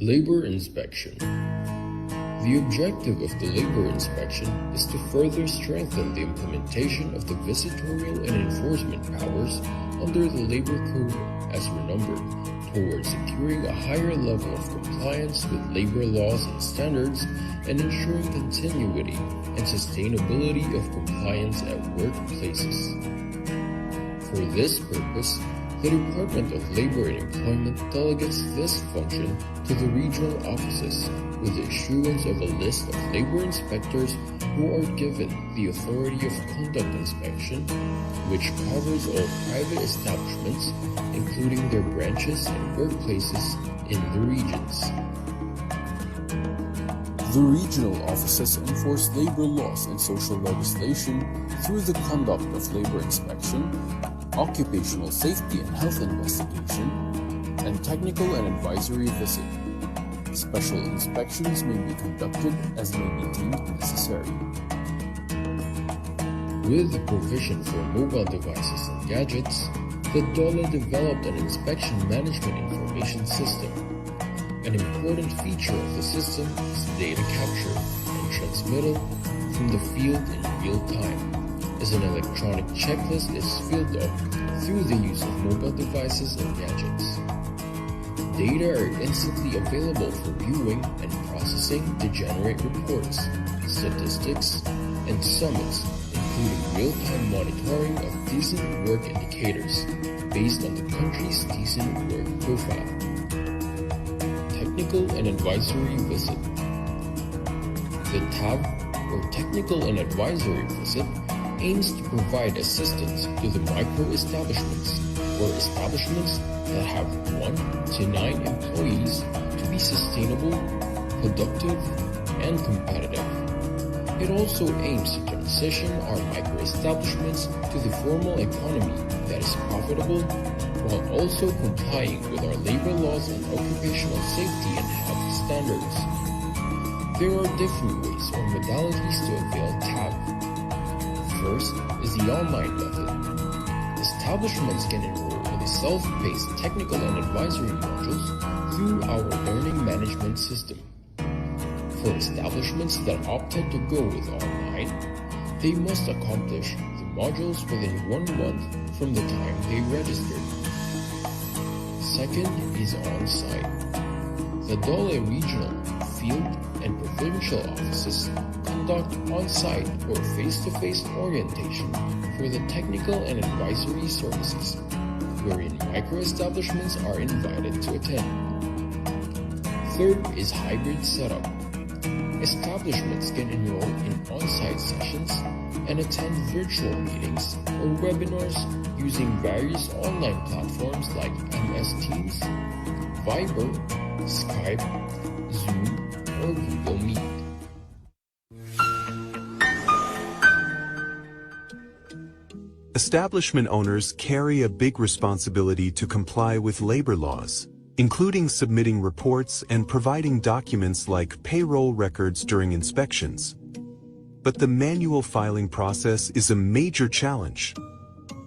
Labor inspection. The objective of the labor inspection is to further strengthen the implementation of the visitorial and enforcement powers under the Labor Code as renumbered towards securing a higher level of compliance with labor laws and standards and ensuring continuity and sustainability of compliance at workplaces. For this purpose, the Department of Labor and Employment delegates this function to the regional offices with the issuance of a list of labor inspectors who are given the authority of conduct inspection, which covers all private establishments, including their branches and workplaces in the regions. The regional offices enforce labor laws and social legislation through the conduct of labor inspection, occupational safety and health investigation, and technical and advisory visit. Special inspections may be conducted as may be deemed necessary. With the provision for mobile devices and gadgets, the DOLE developed an inspection management information system. An important feature of the system is data capture and transmittal from the field in real time, as an electronic checklist is filled up through the use of mobile devices and gadgets. Data are instantly available for viewing and processing to generate reports, statistics, and summits, including real-time monitoring of decent work indicators based on the country's decent work profile. Technical and advisory visit. The TAV, or Technical and Advisory Visit, aims to provide assistance to the micro-establishments or establishments that have 1 to 9 employees to be sustainable, productive, and competitive. It also aims to transition our micro-establishments to the formal economy that is profitable while also complying with our labor laws and occupational safety and health standards. There are different ways or modalities to avail TAV. First is the online method. Establishments can enroll in the self-paced technical and advisory modules through our learning management system. For establishments that opted to go with online, they must accomplish the modules within 1 month from the time they registered. Second is on-site. The DOLE regional, field, and provincial offices conduct on-site or face-to-face orientation for the technical and advisory services, wherein micro-establishments are invited to attend. Third is hybrid setup. Establishments can enroll in on-site sessions and attend virtual meetings or webinars using various online platforms like MS Teams, Viber, Skype, Zoom, or Google Meet. Establishment owners carry a big responsibility to comply with labor laws, including submitting reports and providing documents like payroll records during inspections. But the manual filing process is a major challenge.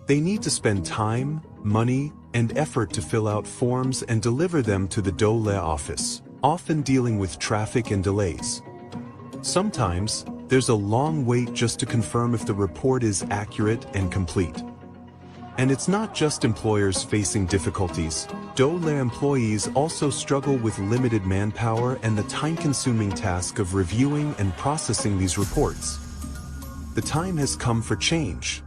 They need to spend time, money, and effort to fill out forms and deliver them to the DOLE office, often dealing with traffic and delays. Sometimes, there's a long wait just to confirm if the report is accurate and complete. And it's not just employers facing difficulties. DOLE employees also struggle with limited manpower and the time-consuming task of reviewing and processing these reports. The time has come for change.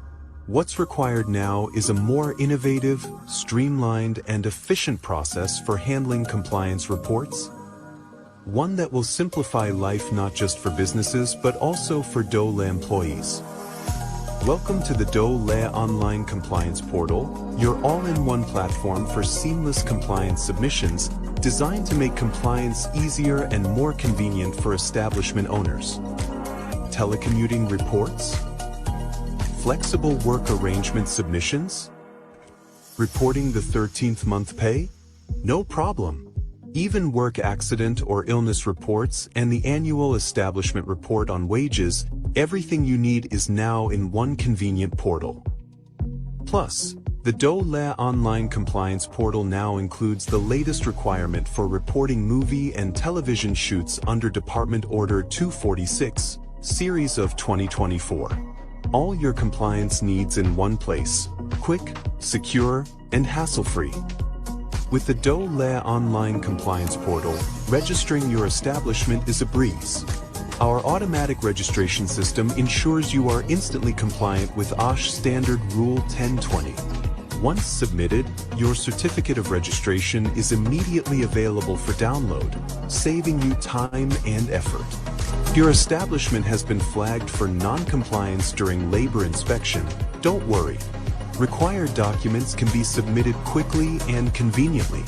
What's required now is a more innovative, streamlined, and efficient process for handling compliance reports. One that will simplify life not just for businesses but also for DOLE employees. Welcome to the DOLE Online Compliance Portal, your all-in-one platform for seamless compliance submissions, designed to make compliance easier and more convenient for establishment owners. Telecommuting reports? Flexible work arrangement submissions? Reporting the 13th month pay? No problem. Even work accident or illness reports and the annual establishment report on wages, everything you need is now in one convenient portal. Plus, The DOLE online compliance portal now includes the latest requirement for reporting movie and television shoots under Department Order 246, Series of 2024. All your compliance needs in one place, quick, secure, and hassle-free. With the DOLE online compliance portal, registering your establishment is a breeze. Our automatic registration system ensures you are instantly compliant with OSH Standard Rule 1020. Once submitted, your certificate of registration is immediately available for download, saving you time and effort. If your establishment has been flagged for non-compliance during labor inspection, don't worry. Required documents can be submitted quickly and conveniently.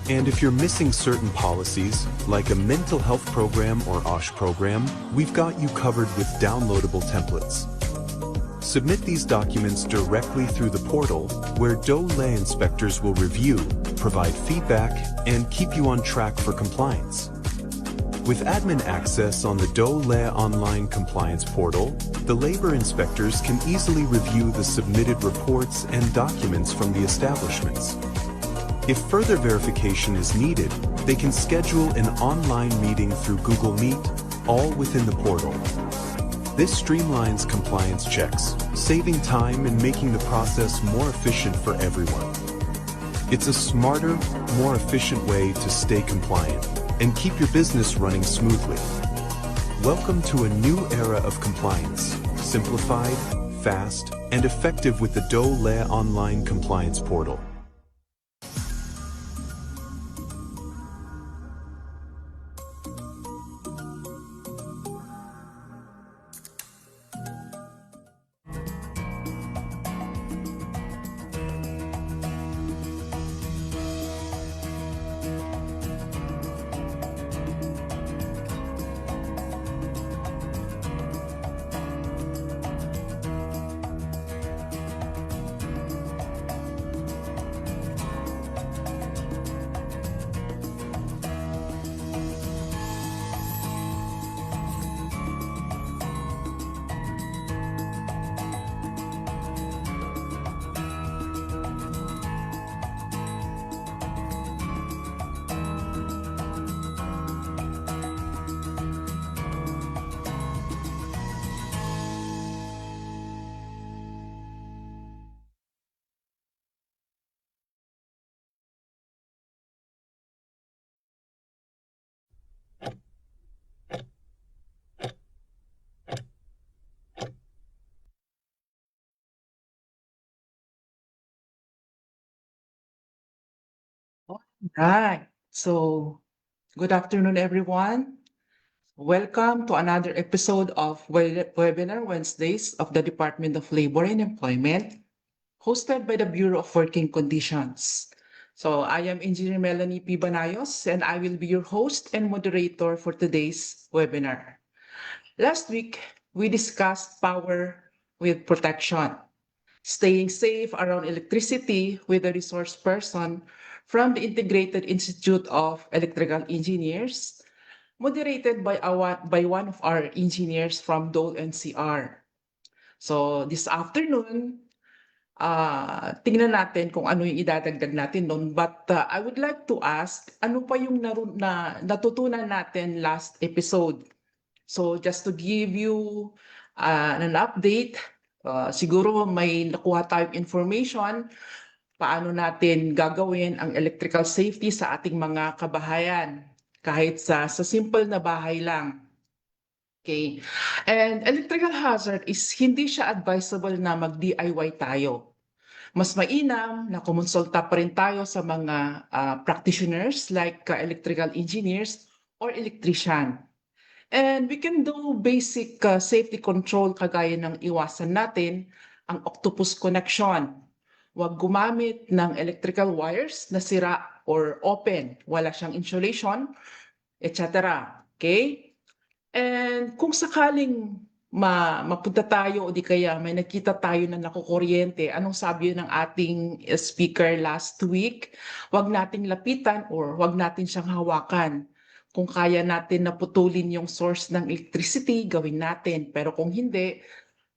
And if you're missing certain policies, like a mental health program or OSH program, we've got you covered with downloadable templates. Submit these documents directly through the portal, where DOLE inspectors will review, provide feedback, and keep you on track for compliance. With admin access on the DOLE online compliance portal, the labor inspectors can easily review the submitted reports and documents from the establishments. If further verification is needed, they can schedule an online meeting through Google Meet, all within the portal. This streamlines compliance checks, saving time and making the process more efficient for everyone. It's a smarter, more efficient way to stay compliant and keep your business running smoothly. Welcome to a new era of compliance, simplified, fast, and effective with the DOLE online compliance portal. Right. So, good afternoon, everyone. Welcome to another episode of Webinar Wednesdays of the Department of Labor and Employment, hosted by the Bureau of Working Conditions. So, I am Engineer Melanie P. Banayos, and I will be your host and moderator for today's webinar. Last week, we discussed power with protection, staying safe around electricity with a resource person from the Integrated Institute of Electrical Engineers, moderated by one of our engineers from Dole NCR. So this afternoon, tingnan natin kung ano yung idadagdag natin doon. But I would like to ask, ano pa yung natutunan natin last episode? So just to give you an update, siguro may nakuha tayong information paano natin gagawin ang electrical safety sa ating mga kabahayan kahit sa simple na bahay lang. Okay. And electrical hazard is hindi siya advisable na mag-DIY tayo. Mas mainam na kumonsulta pa rin tayo sa mga practitioners like electrical engineers or electrician. And we can do basic safety control kagaya ng iwasan natin ang octopus connection. Huwag gumamit ng electrical wires na sira or open, wala siyang insulation, etc. Okay? And kung sakaling mapunta tayo o di kaya may nakita tayo na nakukuryente, anong sabi ng ating speaker last week? Huwag nating lapitan or huwag natin siyang hawakan. Kung kaya natin naputulin yung source ng electricity, gawin natin. Pero kung hindi,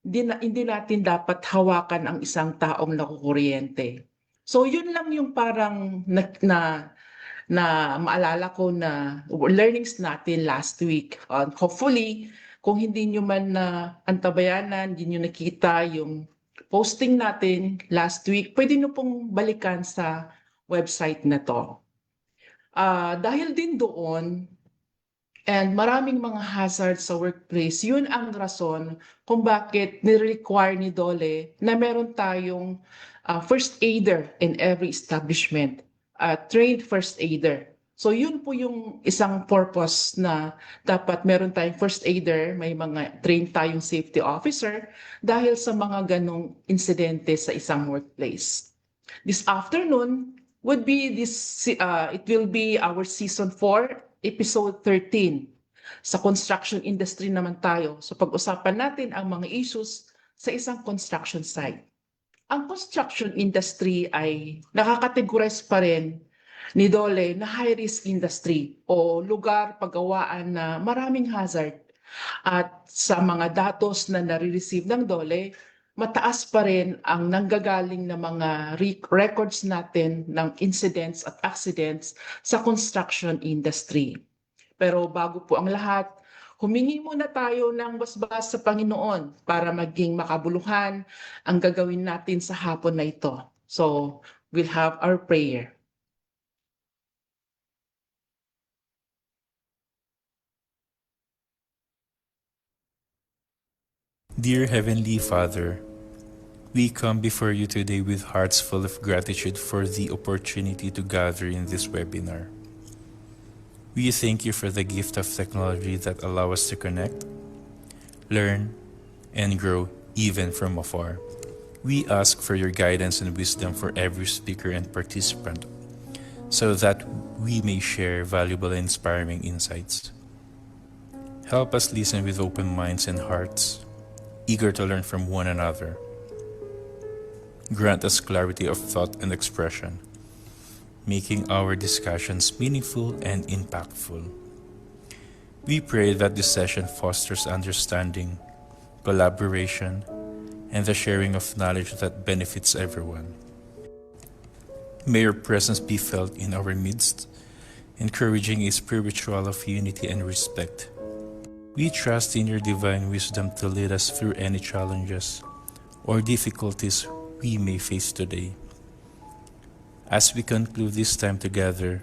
hindi natin dapat hawakan ang isang taong nakukuryente. So yun lang yung parang na maalala ko na learnings natin last week. Hopefully, kung hindi nyo man na antabayanan, hindi nyo nakita yung posting natin last week, pwede nyo pong balikan sa website na to. Dahil din doon, and maraming mga hazards sa workplace, yun ang rason kung bakit ni-require ni DOLE na meron tayong first aider in every establishment, trained first aider. So yun po yung isang purpose na dapat meron tayong first aider, may mga trained tayong safety officer dahil sa mga ganong insidente sa isang workplace. This afternoon would be it will be our season 4 episode 13. Sa construction industry naman tayo. So pag-usapan natin ang mga issues sa isang construction site. Ang construction industry ay nakakategorize pa rin ni DOLE na high-risk industry o lugar paggawaan na maraming hazard. At sa mga datos na nare-receive ng DOLE, mataas pa rin ang nanggagaling na mga records natin ng incidents at accidents sa construction industry. Pero bago po ang lahat, humingi muna tayo ng basbas sa Panginoon para maging makabuluhan ang gagawin natin sa hapon na ito. So, we'll have our prayer. Dear Heavenly Father, we come before you today with hearts full of gratitude for the opportunity to gather in this webinar. We thank you for the gift of technology that allow us to connect, learn, and grow even from afar. We ask for your guidance and wisdom for every speaker and participant, so that we may share valuable and inspiring insights. Help us listen with open minds and hearts, eager to learn from one another. Grant us clarity of thought and expression, making our discussions meaningful and impactful. We pray that this session fosters understanding, collaboration, and the sharing of knowledge that benefits everyone. May your presence be felt in our midst, encouraging a spiritual of unity and respect. We trust in your divine wisdom to lead us through any challenges or difficulties we may face today. As we conclude this time together,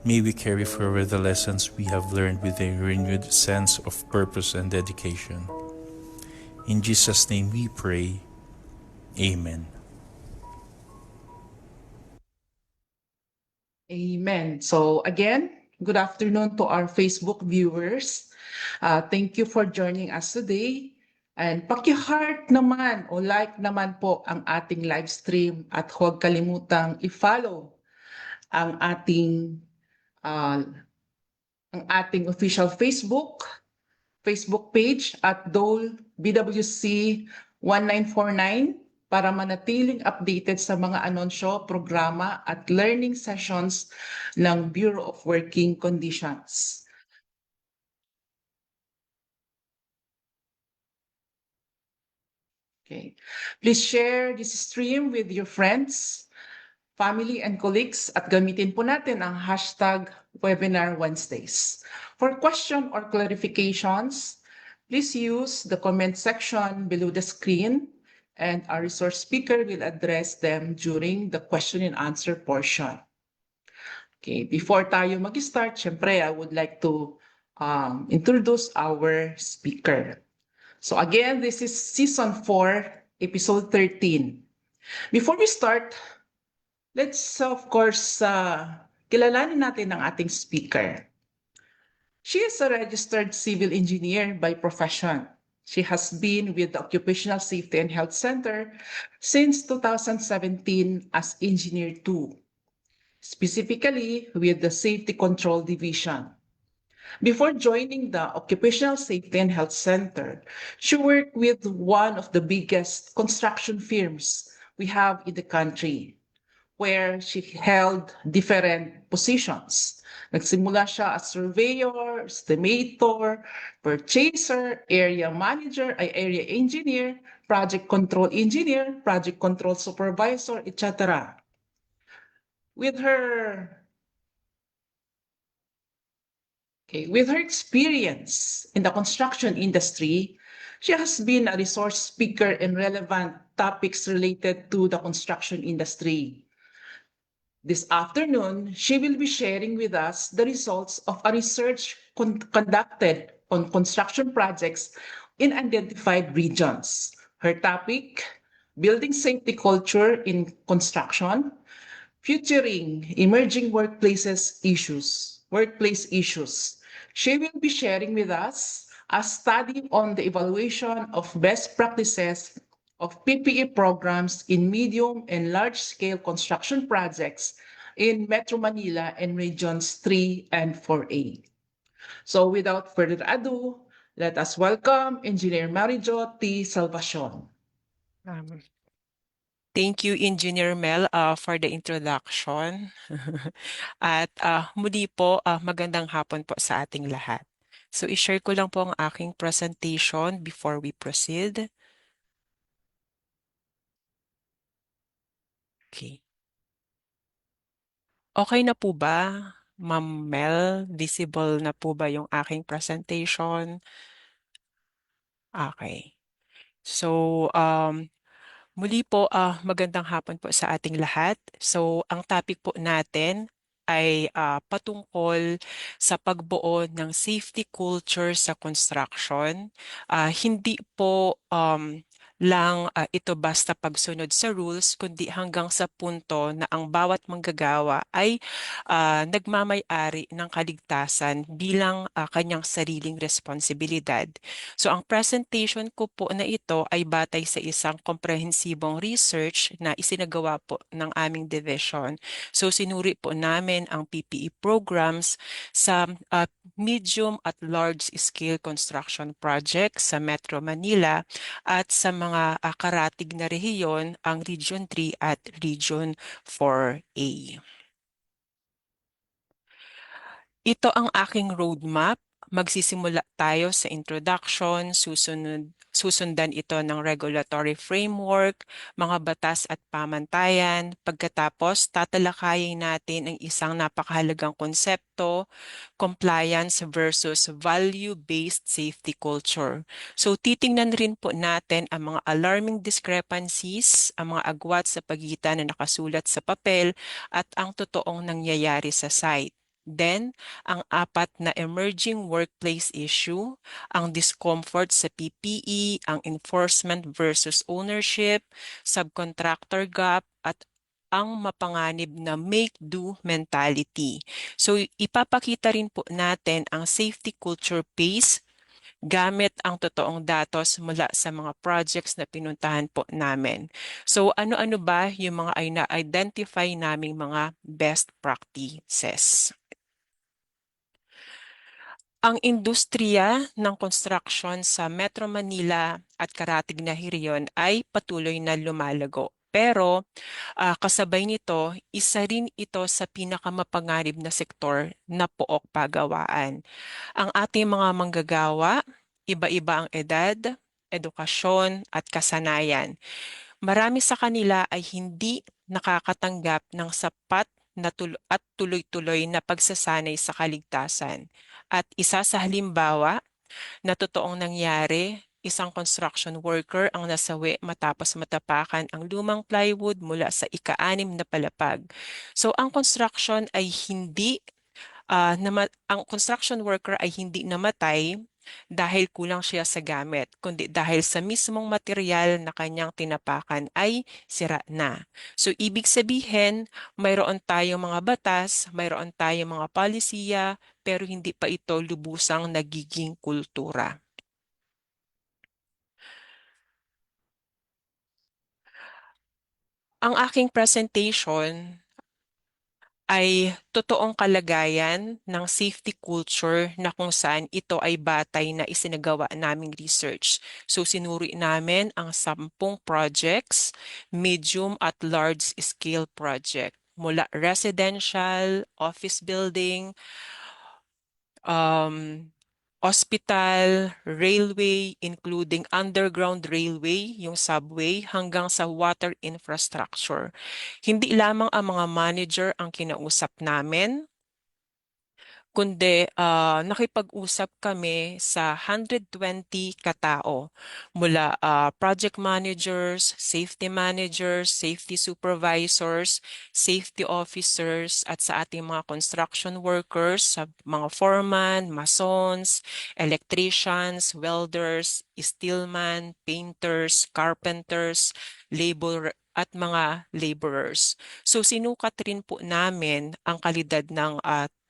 may we carry forward the lessons we have learned with a renewed sense of purpose and dedication. In Jesus' name we pray. Amen. Amen. So again, good afternoon to our Facebook viewers. Thank you for joining us today. And paki-heart naman o like naman po ang ating live stream at huwag kalimutang i-follow ang ating official Facebook page at Dole BWC 1949 para manatiling updated sa mga anunsyo, programa at learning sessions ng Bureau of Working Conditions. Okay. Please share this stream with your friends, family, and colleagues at gamitin po natin ang hashtag Webinar Wednesdays. For question or clarifications, please use the comment section below the screen and our resource speaker will address them during the question and answer portion. Okay, before tayo mag-start, syempre, I would like to introduce our speaker. So again, this is Season 4, Episode 13. Before we start, let's of course kilalanin natin ang ating speaker. She is a registered civil engineer by profession. She has been with the Occupational Safety and Health Center since 2017 as Engineer 2, specifically with the Safety Control Division. Before joining the Occupational Safety and Health Center, she worked with one of the biggest construction firms we have in the country, where she held different positions. Nagsimula siya as surveyor, estimator, purchaser, area manager, ay area engineer, project control engineer, project control supervisor, etc. With her with her experience in the construction industry, she has been a resource speaker in relevant topics related to the construction industry. This afternoon, she will be sharing with us the results of a research conducted on construction projects in identified regions. Her topic, Building Safety Culture in Construction, featuring emerging workplace issues. She will be sharing with us a study on the evaluation of best practices of PPE programs in medium and large-scale construction projects in Metro Manila and Regions 3 and 4A. So without further ado, let us welcome Engineer Marijo T. Salvacion. Thank you, Engineer Mel, for the introduction. At muli po, magandang hapon po sa ating lahat. So, i-share ko lang po ang aking presentation before we proceed. Okay. Okay na po ba, Ma'am Mel? Visible na po ba yung aking presentation? Okay. So, muli po, magandang hapon po sa ating lahat. So, ang topic po natin ay patungkol sa pagbuo ng safety culture sa construction. Hindi po lang ito basta pagsunod sa rules, kundi hanggang sa punto na ang bawat manggagawa ay nagmamay-ari ng kaligtasan bilang kanyang sariling responsibilidad. So ang presentation ko po na ito ay batay sa isang komprehensibong research na isinagawa po ng aming division. So sinuri po namin ang PPE programs sa medium at large scale construction projects sa Metro Manila at sa mga karatig na rehiyon, ang Region 3 at Region 4A. Ito ang aking roadmap. Magsisimula tayo sa introduction, susundan ito ng regulatory framework, mga batas at pamantayan. Pagkatapos, tatalakayin natin ang isang napakahalagang konsepto, compliance versus value-based safety culture. So titingnan rin po natin ang mga alarming discrepancies, ang mga agwat sa pagitan na nakasulat sa papel at ang totoong nangyayari sa site. Then, ang apat na emerging workplace issue, ang discomfort sa PPE, ang enforcement versus ownership, subcontractor gap, at ang mapanganib na make-do mentality. So, ipapakita rin po natin ang safety culture pace gamit ang totoong datos mula sa mga projects na pinuntahan po namin. So, ano-ano ba yung mga ay na-identify naming mga best practices? Ang industriya ng construction sa Metro Manila at karatig na rehiyon ay patuloy na lumalago. Pero kasabay nito, isa rin ito sa pinakamapanganib na sektor na pook pagawaan. Ang ating mga manggagawa, iba-iba ang edad, edukasyon at kasanayan. Marami sa kanila ay hindi nakakatanggap ng sapat na at tuloy-tuloy na pagsasanay sa kaligtasan. At isa sa halimbawa na totoong nangyari, isang construction worker ang nasawi matapos matapakan ang lumang plywood mula sa ika-6 na palapag. So ang construction worker ay hindi namatay dahil kulang siya sa gamit, kundi dahil sa mismong material na kanyang tinapakan ay sira na. So ibig sabihin, mayroon tayong mga batas, mayroon tayong mga palisiya, pero hindi pa ito lubusang nagiging kultura. Ang aking presentation ay totoong kalagayan ng safety culture na kung saan ito ay batay na isinagawa naming research. So sinuri namin ang 10 projects, medium at large scale project. mula residential, office building, hospital, railway, including underground railway, yung subway, hanggang sa water infrastructure. Hindi lamang ang mga manager ang kinausap namin, kundi nakipag-usap kami sa 120 katao mula project managers, safety supervisors, safety officers at sa ating mga construction workers, sa mga foreman, masons, electricians, welders, steelman, painters, carpenters, labor at mga laborers. So sinukat rin po namin ang kalidad ng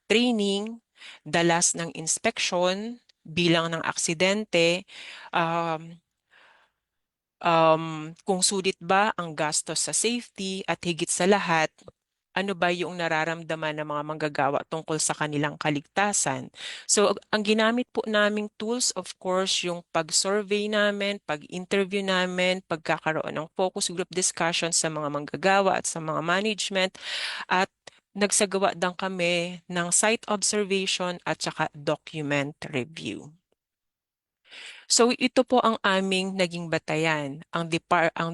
training, dalas ng inspeksyon, bilang ng aksidente, um, kung sulit ba ang gastos sa safety at higit sa lahat, ano ba yung nararamdaman ng mga manggagawa tungkol sa kanilang kaligtasan. So, ang ginamit po naming tools, of course, yung pag-survey namin, pag-interview namin, pagkakaroon ng focus group discussion sa mga manggagawa at sa mga management, at nagsagawa din kami ng site observation at saka document review. So ito po ang aming naging batayan, ang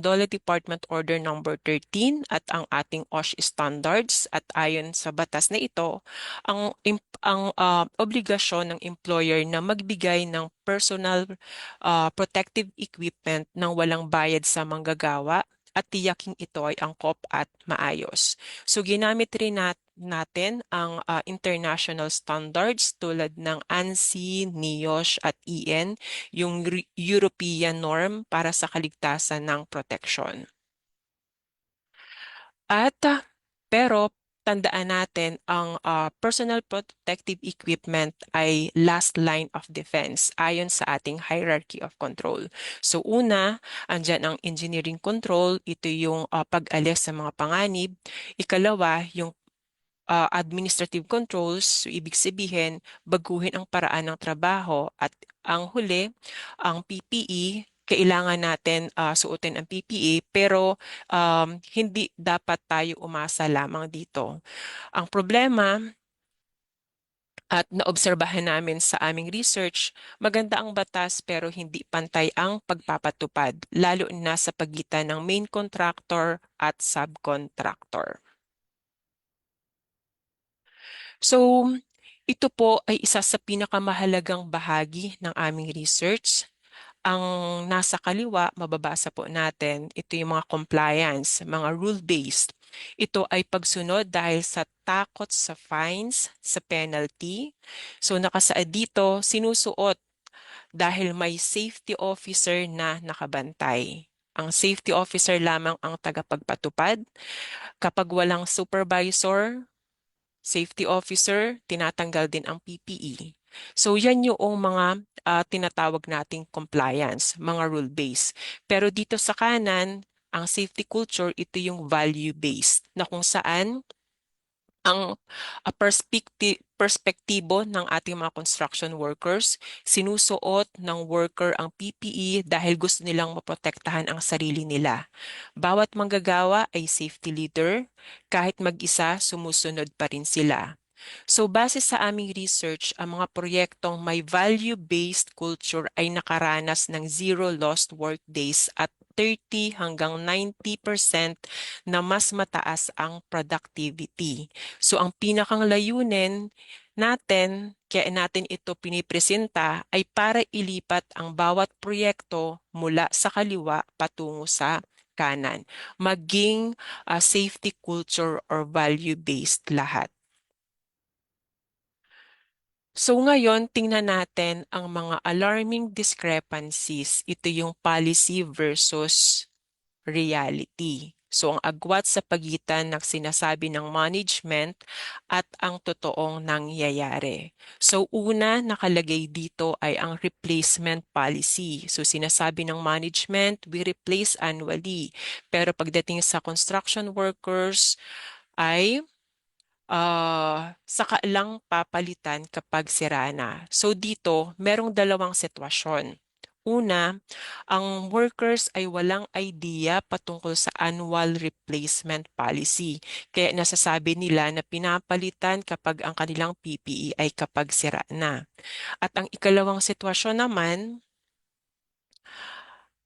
DOLE Department Order number 13 at ang ating OSH standards, at ayon sa batas na ito, ang obligasyon ng employer na magbigay ng personal protective equipment ng walang bayad sa manggagawa at tiyaking ito ay angkop at maayos. So ginamit rin natin ang international standards tulad ng ANSI, NIOSH at EN, yung European norm para sa kaligtasan ng protection. At pero tandaan natin ang personal protective equipment ay last line of defense ayon sa ating hierarchy of control. So una, andyan ang engineering control, ito yung pag-alis sa mga panganib. Ikalawa, yung administrative controls, so ibig sabihin, baguhin ang paraan ng trabaho. At ang huli, ang PPE, kailangan natin suotin ang PPE, pero hindi dapat tayo umasa lamang dito. Ang problema, at naobserbahan namin sa aming research, maganda ang batas pero hindi pantay ang pagpapatupad, lalo na sa pagitan ng main contractor at subcontractor. So, ito po ay isa sa pinakamahalagang bahagi ng aming research. Ang nasa kaliwa, mababasa po natin, ito yung mga compliance, mga rule-based. Ito ay pagsunod dahil sa takot sa fines, sa penalty. So nakasaad dito, sinusuot dahil may safety officer na nakabantay. Ang safety officer lamang ang tagapagpatupad. Kapag walang supervisor, safety officer, tinatanggal din ang PPE. So yan yung mga tinatawag nating compliance, mga rule-based. Pero dito sa kanan, ang safety culture, ito yung value-based na kung saan ang perspektibo ng ating mga construction workers, sinusuot ng worker ang PPE dahil gusto nilang maprotektahan ang sarili nila. Bawat manggagawa ay safety leader, kahit mag-isa sumusunod pa rin sila. So base sa aming research, ang mga proyektong may value-based culture ay nakaranas ng zero lost work days at 30 hanggang 90% na mas mataas ang productivity. So ang pinakang layunin natin, kaya natin ito pinipresenta, ay para ilipat ang bawat proyekto mula sa kaliwa patungo sa kanan, maging safety culture or value-based lahat. So ngayon, tingnan natin ang mga alarming discrepancies. Ito yung policy versus reality. So ang agwat sa pagitan ng sinasabi ng management at ang totoong nangyayari. So una nakalagay dito ay ang replacement policy. So sinasabi ng management, we replace annually. Pero pagdating sa construction workers ay saka lang papalitan kapag sira na. So dito, merong dalawang sitwasyon. Una, ang workers ay walang idea patungkol sa annual replacement policy. Kaya nasasabi nila na pinapalitan kapag ang kanilang PPE ay kapag sira na. At ang ikalawang sitwasyon naman,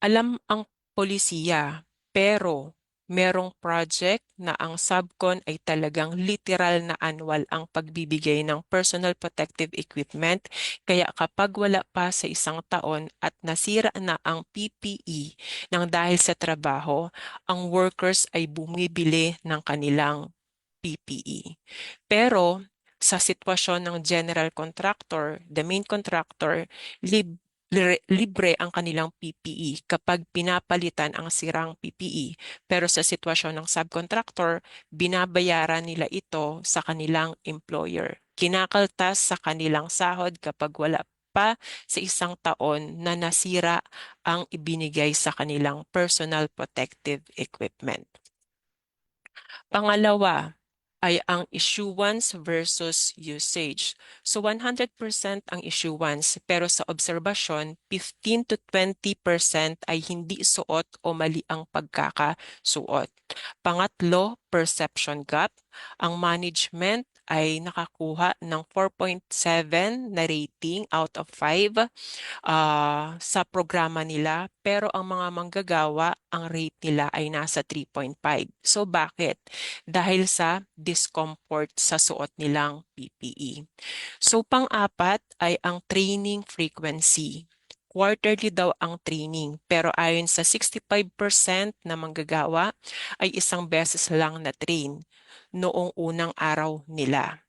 alam ang polisiya, pero merong project na ang subcon ay talagang literal na annual ang pagbibigay ng personal protective equipment. Kaya kapag wala pa sa isang taon at nasira na ang PPE ng dahil sa trabaho, ang workers ay bumibili ng kanilang PPE. Pero sa sitwasyon ng general contractor, the main contractor, libre ang kanilang PPE kapag pinapalitan ang sirang PPE. Pero sa sitwasyon ng subcontractor, binabayaran nila ito sa kanilang employer. Kinakaltas sa kanilang sahod kapag wala pa sa isang taon na nasira ang ibinigay sa kanilang personal protective equipment. Pangalawa ay ang issuance versus usage. So 100% ang issuance, pero sa obserbasyon, 15 to 20% ay hindi suot o mali ang pagkakasuot. Pangatlo, perception gap. Ang management ay nakakuha ng 4.7 na rating out of 5 sa programa nila, pero ang mga manggagawa, ang rate nila ay nasa 3.5. So bakit? Dahil sa discomfort sa suot nilang PPE. So pang-apat ay ang training frequency. Quarterly daw ang training, pero ayon sa 65% na manggagawa ay isang beses lang na train noong unang araw nila.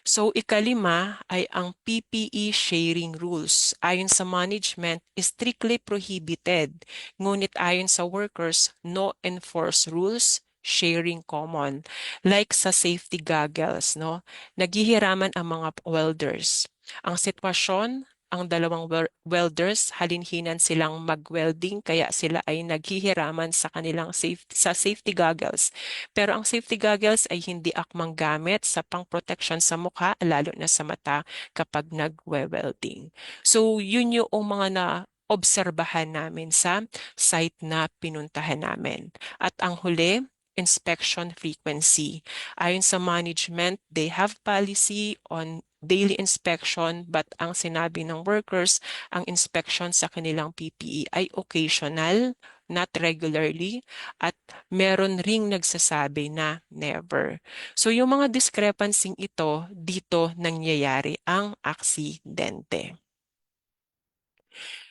So ikalima ay ang PPE sharing rules. Ayon sa management, strictly prohibited. Ngunit ayon sa workers, no enforced rules, sharing common. Like sa safety goggles, no? Naghihiraman ang mga welders. Ang sitwasyon, ang dalawang welders, halinhinan silang mag-welding kaya sila ay naghihiraman sa kanilang safety goggles. Pero ang safety goggles ay hindi akmang gamit sa pang-protection sa mukha, lalo na sa mata kapag nag-welding. So yun yung mga na-obserbahan namin sa site na pinuntahan namin. At ang huli, inspection frequency. Ayon sa management, they have policy on daily inspection, but ang sinabi ng workers, ang inspection sa kanilang PPE ay occasional, not regularly, at meron ring nagsasabi na never. So yung mga discrepancy ito, dito nangyayari ang aksidente.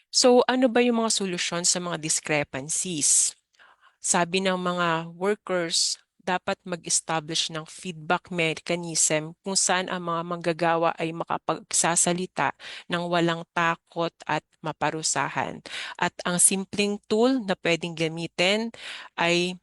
So ano ba yung mga solusyon sa mga discrepancies? Sabi ng mga workers, dapat mag-establish ng feedback mechanism kung saan ang mga manggagawa ay makapagsasalita ng walang takot at maparusahan. At ang simpleng tool na pwedeng gamitin ay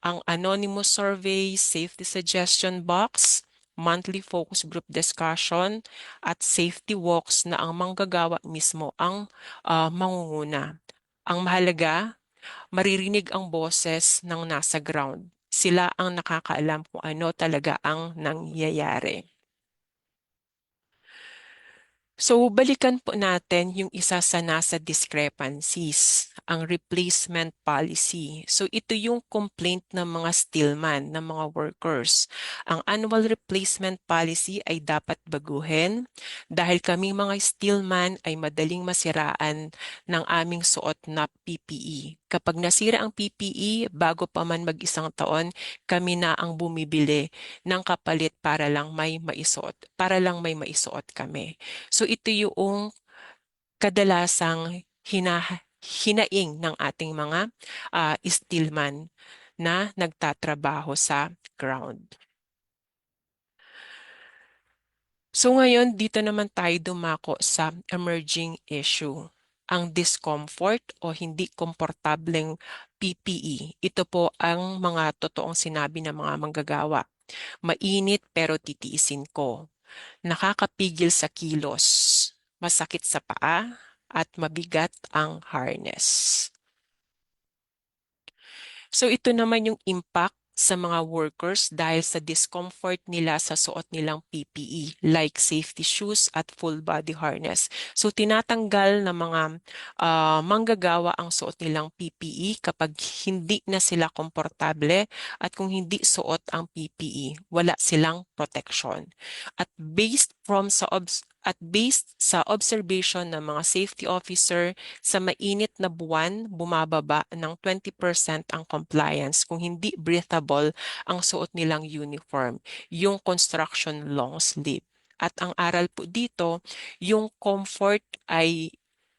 ang anonymous survey, safety suggestion box, monthly focus group discussion, at safety walks na ang manggagawa mismo ang mangunguna. Ang mahalaga, maririnig ang boses ng nasa ground. Sila ang nakakaalam kung ano talaga ang nangyayari. So, balikan po natin yung isa sa nasa discrepancies, ang replacement policy. So, ito yung complaint ng mga steelman, ng mga workers. Ang annual replacement policy ay dapat baguhin dahil kaming mga steelman ay madaling masiraan ng aming suot na PPE. Kapag nasira ang PPE, bago pa man mag-isang taon, kami na ang bumibili ng kapalit para lang may maisuot kami. So ito yung kadalasang hinaing ng ating mga steelman na nagtatrabaho sa ground. So ngayon, dito naman tayo dumako sa emerging issue, ang discomfort o hindi komportableng PPE. Ito po ang mga totoong sinabi ng mga manggagawa. Mainit pero titiisin ko. Nakakapigil sa kilos, masakit sa paa, at mabigat ang harness. So ito naman yung impact sa mga workers dahil sa discomfort nila sa suot nilang PPE like safety shoes at full body harness. So tinatanggal ng mga manggagawa ang suot nilang PPE kapag hindi na sila komportable at kung hindi suot ang PPE, wala silang protection. At based sa observation ng mga safety officer, sa mainit na buwan, bumababa ng 20% ang compliance kung hindi breathable ang suot nilang uniform, yung construction long sleeve. At ang aral po dito, yung comfort ay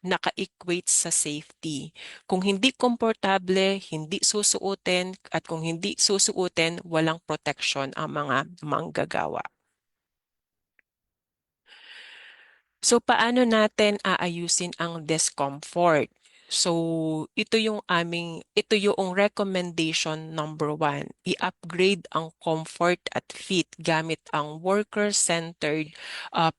naka-equate sa safety. Kung hindi komportable, hindi susuotin, at kung hindi susuotin, walang protection ang mga manggagawa. So, paano natin aayusin ang discomfort? So, ito yung recommendation number 1. I-upgrade ang comfort at fit gamit ang worker-centered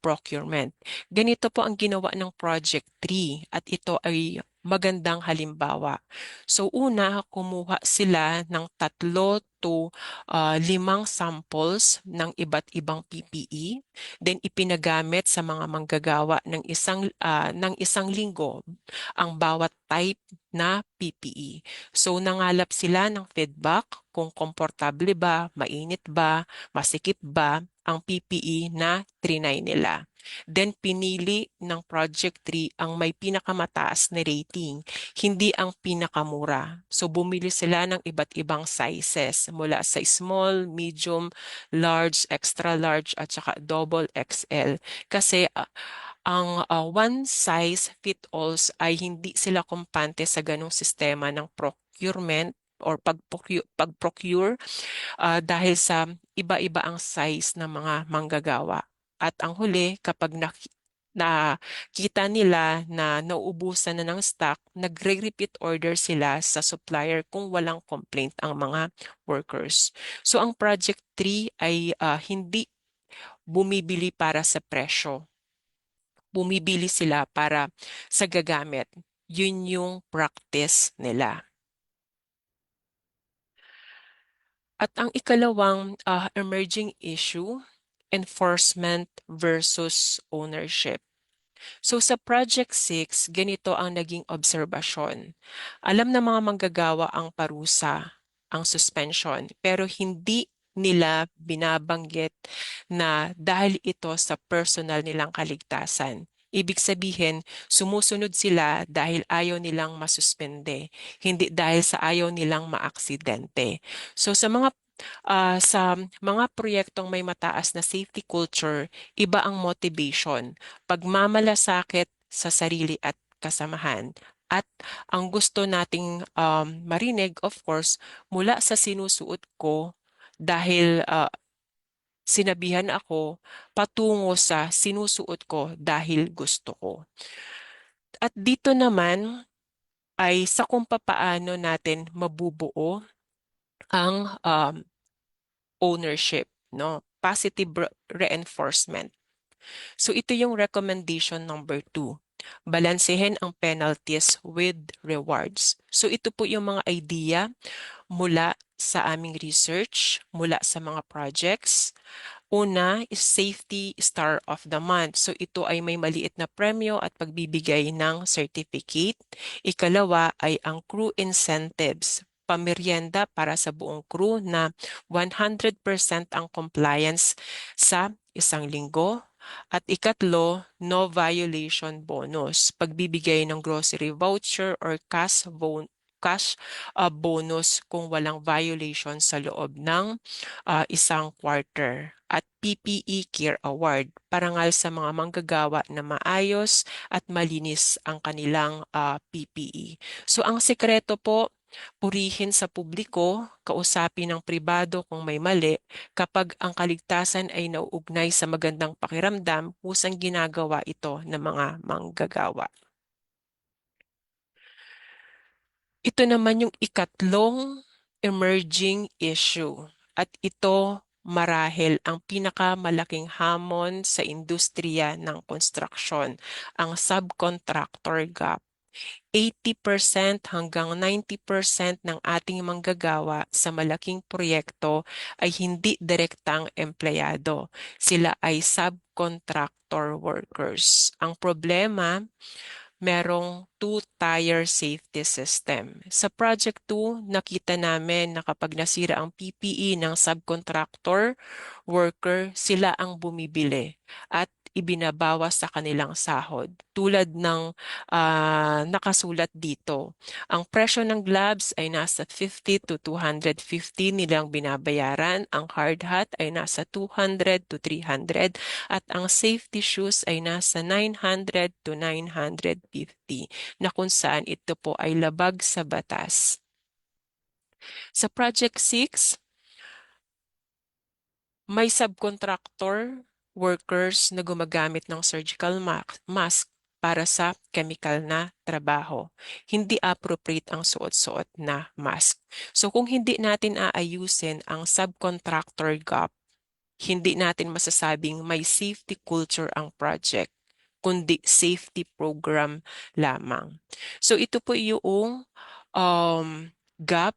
procurement. Ganito po ang ginawa ng Project 3 at ito ay magandang halimbawa. So, una, kumuha sila ng 3 to 5 samples ng iba't ibang PPE. Then ipinagamit sa mga manggagawa ng isang linggo ang bawat type na PPE. So nangalap sila ng feedback kung komportable ba, mainit ba, masikip ba ang PPE na trinay nila. Then pinili ng Project 3 ang may pinakamataas na rating, hindi ang pinakamura. So bumili sila ng iba't ibang sizes mula sa small, medium, large, extra large at saka double XL. Kasi ang one size fit alls ay hindi sila kumpante sa ganong sistema ng procurement or pag-procure dahil sa iba-iba ang size ng mga manggagawa. At ang huli, kapag nakita nila na nauubusan na ng stock, nagre-repeat order sila sa supplier kung walang complaint ang mga workers. So ang Project 3 ay hindi bumibili para sa presyo. Bumibili sila para sa gagamit. Yun yung practice nila. At ang ikalawang emerging issue, enforcement versus ownership. So sa Project 6, ganito ang naging obserbasyon. Alam na mga manggagawa ang parusa, ang suspension, pero hindi nila binabanggit na dahil ito sa personal nilang kaligtasan. Ibig sabihin, sumusunod sila dahil ayaw nilang masuspende, hindi dahil sa ayaw nilang maaksidente. So sa mga proyektong may mataas na safety culture, iba ang motivation, pagmamalasakit sa sarili at kasamahan. At ang gusto nating marinig, of course, mula sa sinusuot ko dahil sinabihan ako patungo sa sinusuot ko dahil gusto ko. At dito naman ay sa kung papaano natin mabubuo ang ownership, no? Positive reinforcement. So ito yung recommendation number 2. Balansehin ang penalties with rewards. So ito po yung mga idea mula sa aming research, mula sa mga projects. Una is Safety Star of the Month. So ito ay may maliit na premyo at pagbibigay ng certificate. Ikalawa ay ang crew incentives, pamerienda para sa buong crew na 100% ang compliance sa isang linggo. At ikatlo, no violation bonus, pagbibigay ng grocery voucher or cash bonus kung walang violation sa loob ng isang quarter. At PPE Care Award, parangal sa mga manggagawa na maayos at malinis ang kanilang PPE. So ang sekreto po, purihin sa publiko, kausapin ng pribado kung may mali, kapag ang kaligtasan ay nauugnay sa magandang pakiramdam, kusang ginagawa ito ng mga manggagawa. Ito naman yung ikatlong emerging issue at ito marahil ang pinakamalaking hamon sa industriya ng construction, ang subcontractor gap. 80% hanggang 90% ng ating manggagawa sa malaking proyekto ay hindi direktang empleyado. Sila ay subcontractor workers. Ang problema, merong two-tier safety system. Sa Project 2, nakita namin na kapag nasira ang PPE ng subcontractor worker, sila ang bumibili at ibinabawas sa kanilang sahod. Tulad ng nakasulat dito, ang presyo ng gloves ay nasa 50 to 250 nilang binabayaran, ang hard hat ay nasa 200 to 300 at ang safety shoes ay nasa 900 to 950 na kung saan ito po ay labag sa batas. Sa Project 6, may subcontractor workers na gumagamit ng surgical mask para sa chemical na trabaho. Hindi appropriate ang suot-suot na mask. So kung hindi natin aayusin ang subcontractor gap, hindi natin masasabing may safety culture ang project, kundi safety program lamang. So ito po yung gap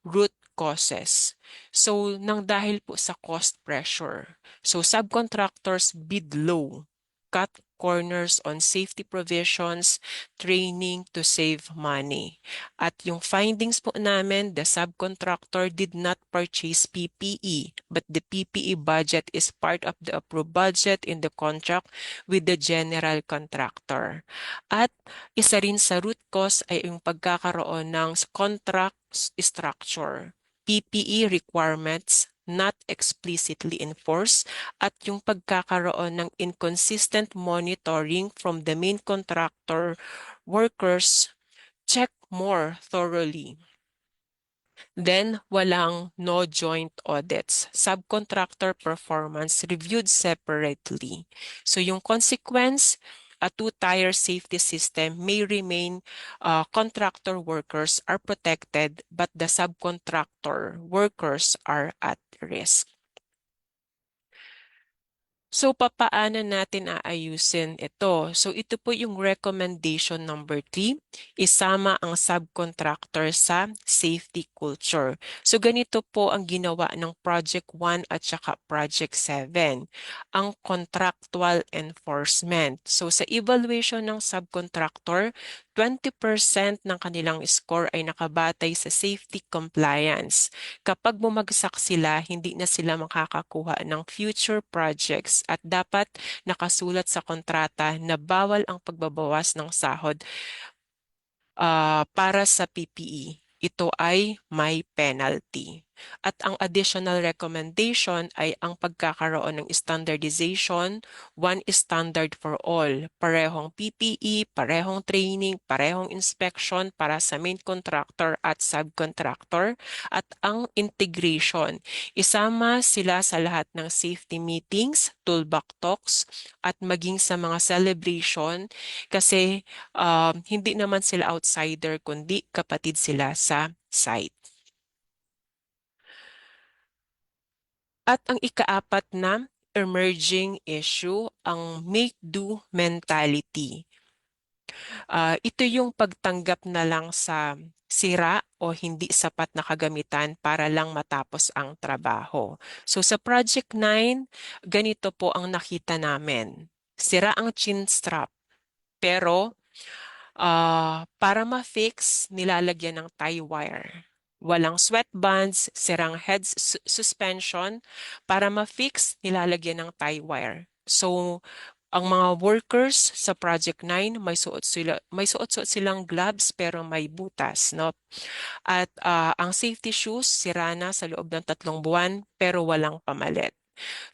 root causes. So nang dahil po sa cost pressure, so subcontractors bid low, cut corners on safety provisions, training to save money. At yung findings po namin, the subcontractor did not purchase PPE, but the PPE budget is part of the approved budget in the contract with the general contractor. At isa rin sa root cause ay yung pagkakaroon ng contract structure. PPE requirements not explicitly enforced at yung pagkakaroon ng inconsistent monitoring from the main contractor workers check more thoroughly. Then, walang no joint audits. Subcontractor performance reviewed separately. So yung consequence, a two-tier safety system may remain, contractor workers are protected, but the subcontractor workers are at risk. So, papaano natin aayusin ito? So, ito po yung recommendation number 3, isama ang subcontractor sa safety culture. So, ganito po ang ginawa ng Project 1 at saka Project 7, ang contractual enforcement. So, sa evaluation ng subcontractor, 20% ng kanilang score ay nakabatay sa safety compliance. Kapag bumagsak sila, hindi na sila makakakuha ng future projects at dapat nakasulat sa kontrata na bawal ang pagbabawas ng sahod para sa PPE. Ito ay may penalty. At ang additional recommendation ay ang pagkakaroon ng standardization, one standard for all. Parehong PPE, parehong training, parehong inspection para sa main contractor at subcontractor. At ang integration, isama sila sa lahat ng safety meetings, toolbox talks, at maging sa mga celebration kasi hindi naman sila outsider kundi kapatid sila sa site. At ang ikaapat na emerging issue, ang make-do mentality. Ito yung pagtanggap na lang sa sira o hindi sapat na kagamitan para lang matapos ang trabaho. So sa Project 9, ganito po ang nakita namin. Sira ang chin strap, pero para ma-fix, nilalagyan ng tie wire. Walang sweatbands, sirang head suspension. Para ma-fix, nilalagyan ng tie wire. So, ang mga workers sa Project 9, may suot silang gloves pero may butas, no? At ang safety shoes, sira na sa loob ng 3 buwan pero walang pamalit.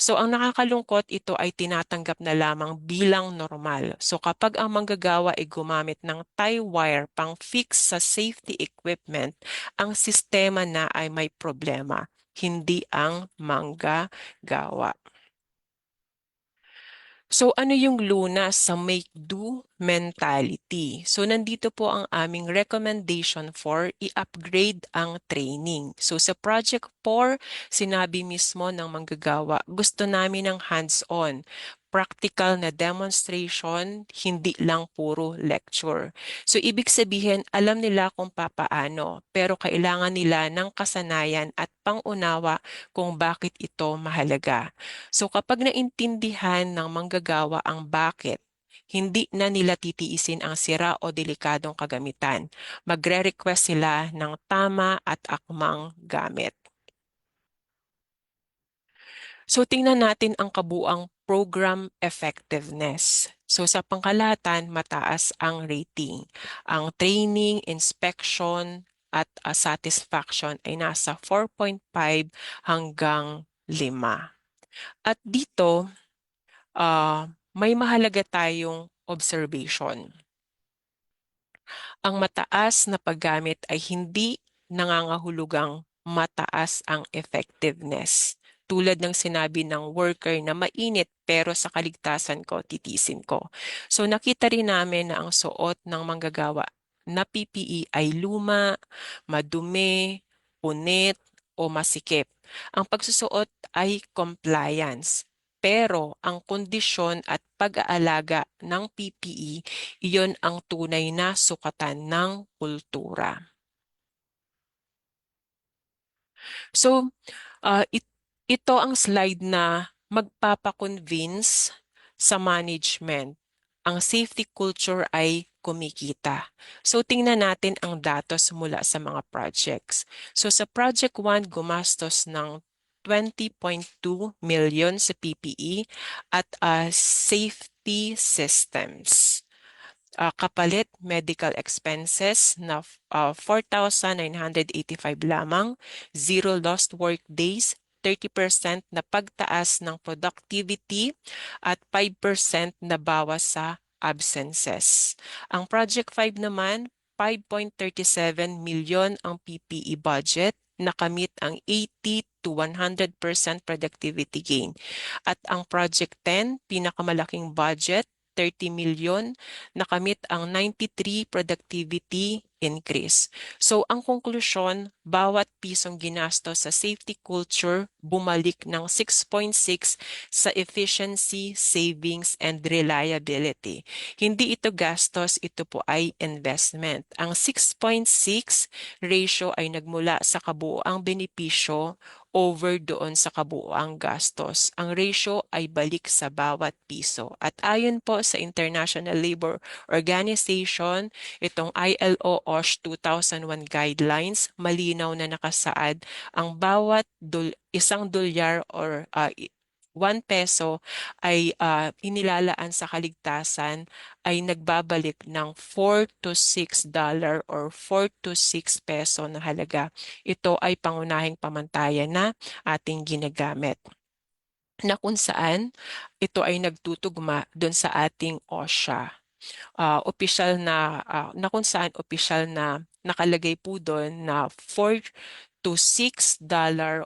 So ang nakakalungkot, ito ay tinatanggap na lamang bilang normal. So kapag ang manggagawa ay gumamit ng tie wire pang fix sa safety equipment, ang sistema na ay may problema, hindi ang manggagawa. So ano yung lunas sa make-do mentality? So nandito po ang aming recommendation for i-upgrade ang training. So sa Project 4, sinabi mismo ng manggagawa, gusto namin ng hands-on. practical na demonstration, hindi lang puro lecture. So ibig sabihin, alam nila kung papaano, pero kailangan nila ng kasanayan at pangunawa kung bakit ito mahalaga. So kapag naintindihan ng manggagawa ang bakit, hindi na nila titiisin ang sira o delikadong kagamitan. Magre-request sila ng tama at akmang gamit. So tingnan natin ang kabuang program effectiveness. So sa pangkalahatan, mataas ang rating. Ang training, inspection, at satisfaction ay nasa 4.5 hanggang 5. At dito, may mahalaga tayong observation. Ang mataas na paggamit ay hindi nangangahulugang mataas ang effectiveness. Tulad ng sinabi ng worker na mainit pero sa kaligtasan ko, titisin ko. So nakita rin namin na ang suot ng manggagawa na PPE ay luma, madumi, punit, o masikip. Ang pagsusuot ay compliance. Pero ang kondisyon at pag-aalaga ng PPE, iyon ang tunay na sukatan ng kultura. So, ito ang slide na magpapakonvince sa management. Ang safety culture ay kumikita. So, tingnan natin ang datos mula sa mga projects. So, sa Project 1, gumastos ng 20.2 million sa PPE at safety systems. Kapalit medical expenses na 4,985 lamang, zero lost work days, 30% na pagtaas ng productivity at 5% na bawas sa absences. Ang Project 5 naman, 5.37 million ang PPE budget, nakamit ang 80 to 100% productivity gain. At ang Project 10, pinakamalaking budget, 30 million, nakamit ang 93 productivity increase. So ang konklusyon, bawat pisong ginastos sa safety culture bumalik ng 6.6 sa efficiency, savings, and reliability. Hindi ito gastos, ito po ay investment. Ang 6.6 ratio ay nagmula sa kabuoang benepisyo over doon sa kabuoang gastos. Ang ratio ay balik sa bawat piso. At ayon po sa International Labour Organization, itong ILO OSH 2001 guidelines, malinaw na nakasaad ang bawat $1 or 1 peso ay inilalaan sa kaligtasan ay nagbabalik ng $4 to $6 or 4 to 6 peso na halaga. Ito ay pangunahing pamantayan na ating ginagamit, na kung saan ito ay nagtutugma doon sa ating OSHA. Opisyal na kung saan opisyal na nakalagay po doon na 4 to $6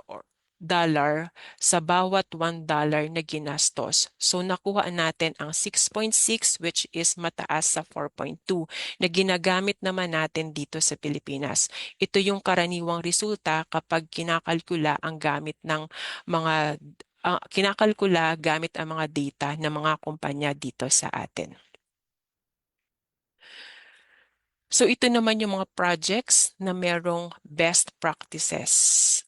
or sa bawat $1 na ginastos. So nakuha natin ang 6.6 which is mataas sa 4.2 na ginagamit naman natin dito sa Pilipinas. Ito yung karaniwang resulta kapag kinakalkula ang gamit ng mga kinakalkula gamit ang mga data ng mga kumpanya dito sa atin. So ito naman yung mga projects na merong best practices.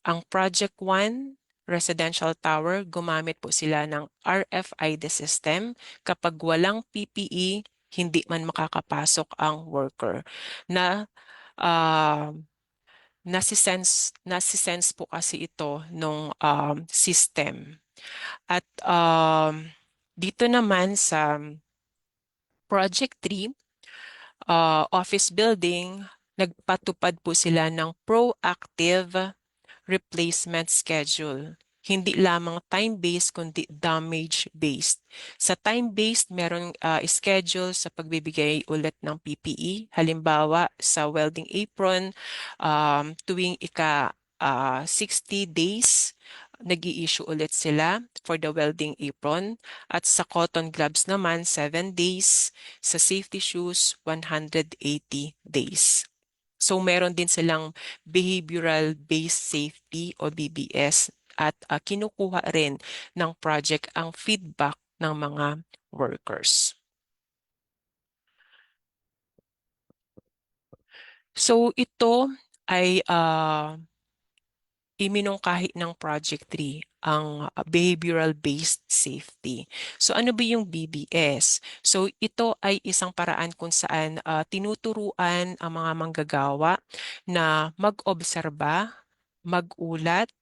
Ang Project 1, Residential Tower, gumamit po sila ng RFID system. Kapag walang PPE, hindi man makakapasok ang worker. Nasisense po kasi ito nung system. At dito naman sa Project 3, office building, nagpatupad po sila ng proactive replacement schedule. Hindi lamang time-based kundi damage-based. Sa time-based, meron schedule sa pagbibigay ulit ng PPE. Halimbawa, sa welding apron, tuwing 60 days, nag-i-issue ulit sila for the welding apron. At sa cotton gloves naman, 7 days. Sa safety shoes, 180 days. So meron din silang behavioral-based safety o BBS at kinukuha rin ng project ang feedback ng mga workers. So ito ay iminungkahi ng Project 3 ang behavioral-based safety. So ano ba yung BBS? So ito ay isang paraan kung saan tinuturuan ang mga manggagawa na mag-obserba, mag-ulat,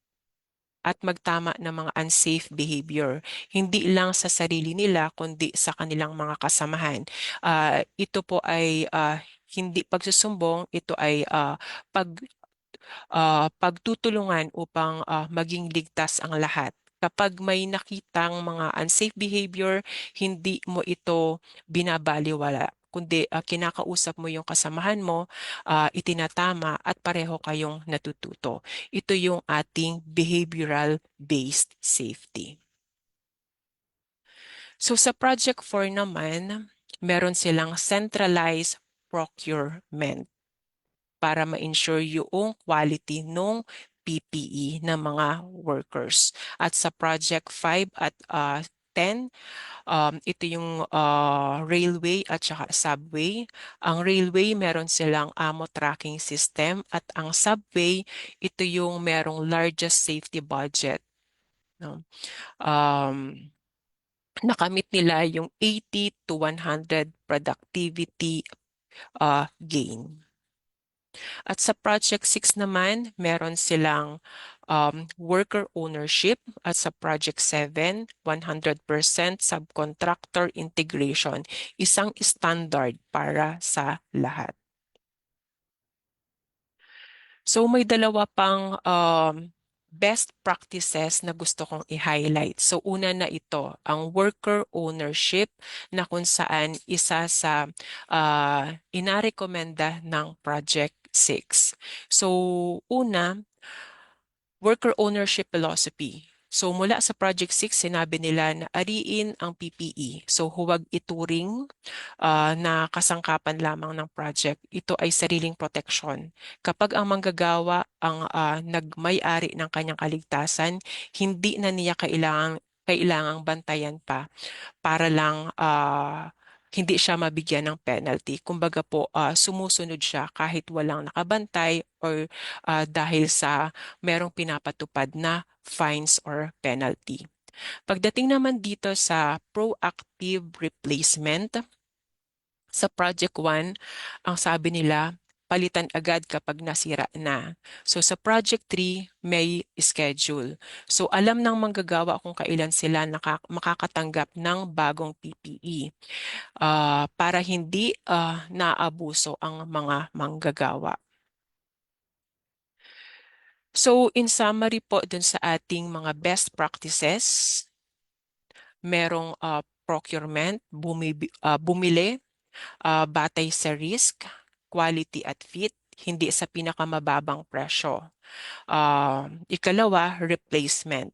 at magtama ng mga unsafe behavior. Hindi lang sa sarili nila, kundi sa kanilang mga kasamahan. Ito po ay hindi pagsusumbong, ito ay pagtutulungan upang maging ligtas ang lahat. Kapag may nakitang mga unsafe behavior, hindi mo ito binabaliwala, kundi kinakausap mo yung kasamahan mo, itinatama at pareho kayong natututo. Ito yung ating behavioral-based safety. So sa Project 4 naman, meron silang centralized procurement para ma-ensure yung quality ng PPE ng mga workers. At sa Project 5 at 10, ito yung railway at saka subway. Ang railway, meron silang ammo tracking system at ang subway, ito yung merong largest safety budget. No? Nakamit nila yung 80 to 100 productivity gain. At sa Project 6 naman, meron silang worker ownership. At sa Project 7, 100% subcontractor integration. Isang standard para sa lahat. So may dalawa pang best practices na gusto kong i-highlight. So una na ito, ang worker ownership na kung saan isa sa inarekomenda ng Project 6. So una, worker ownership philosophy. So mula sa Project 6, sinabi nila na ariin ang PPE. So huwag ituring na kasangkapan lamang ng project. Ito ay sariling proteksyon. Kapag ang manggagawa ang nagmay-ari ng kanyang kaligtasan, hindi na niya kailangang bantayan pa para lang hindi siya mabigyan ng penalty. Kumbaga po, sumusunod siya kahit walang nakabantay or dahil sa merong pinapatupad na fines or penalty. Pagdating naman dito sa proactive replacement, sa Project 1, ang sabi nila, palitan agad kapag nasira na. So sa Project 3, may schedule. So alam ng manggagawa kung kailan sila makakatanggap ng bagong PPE para hindi naabuso ang mga manggagawa. So in summary po dun sa ating mga best practices, merong procurement, bumili, batay sa risk, quality at fit, hindi sa pinakamababang presyo. Ikalawa, replacement.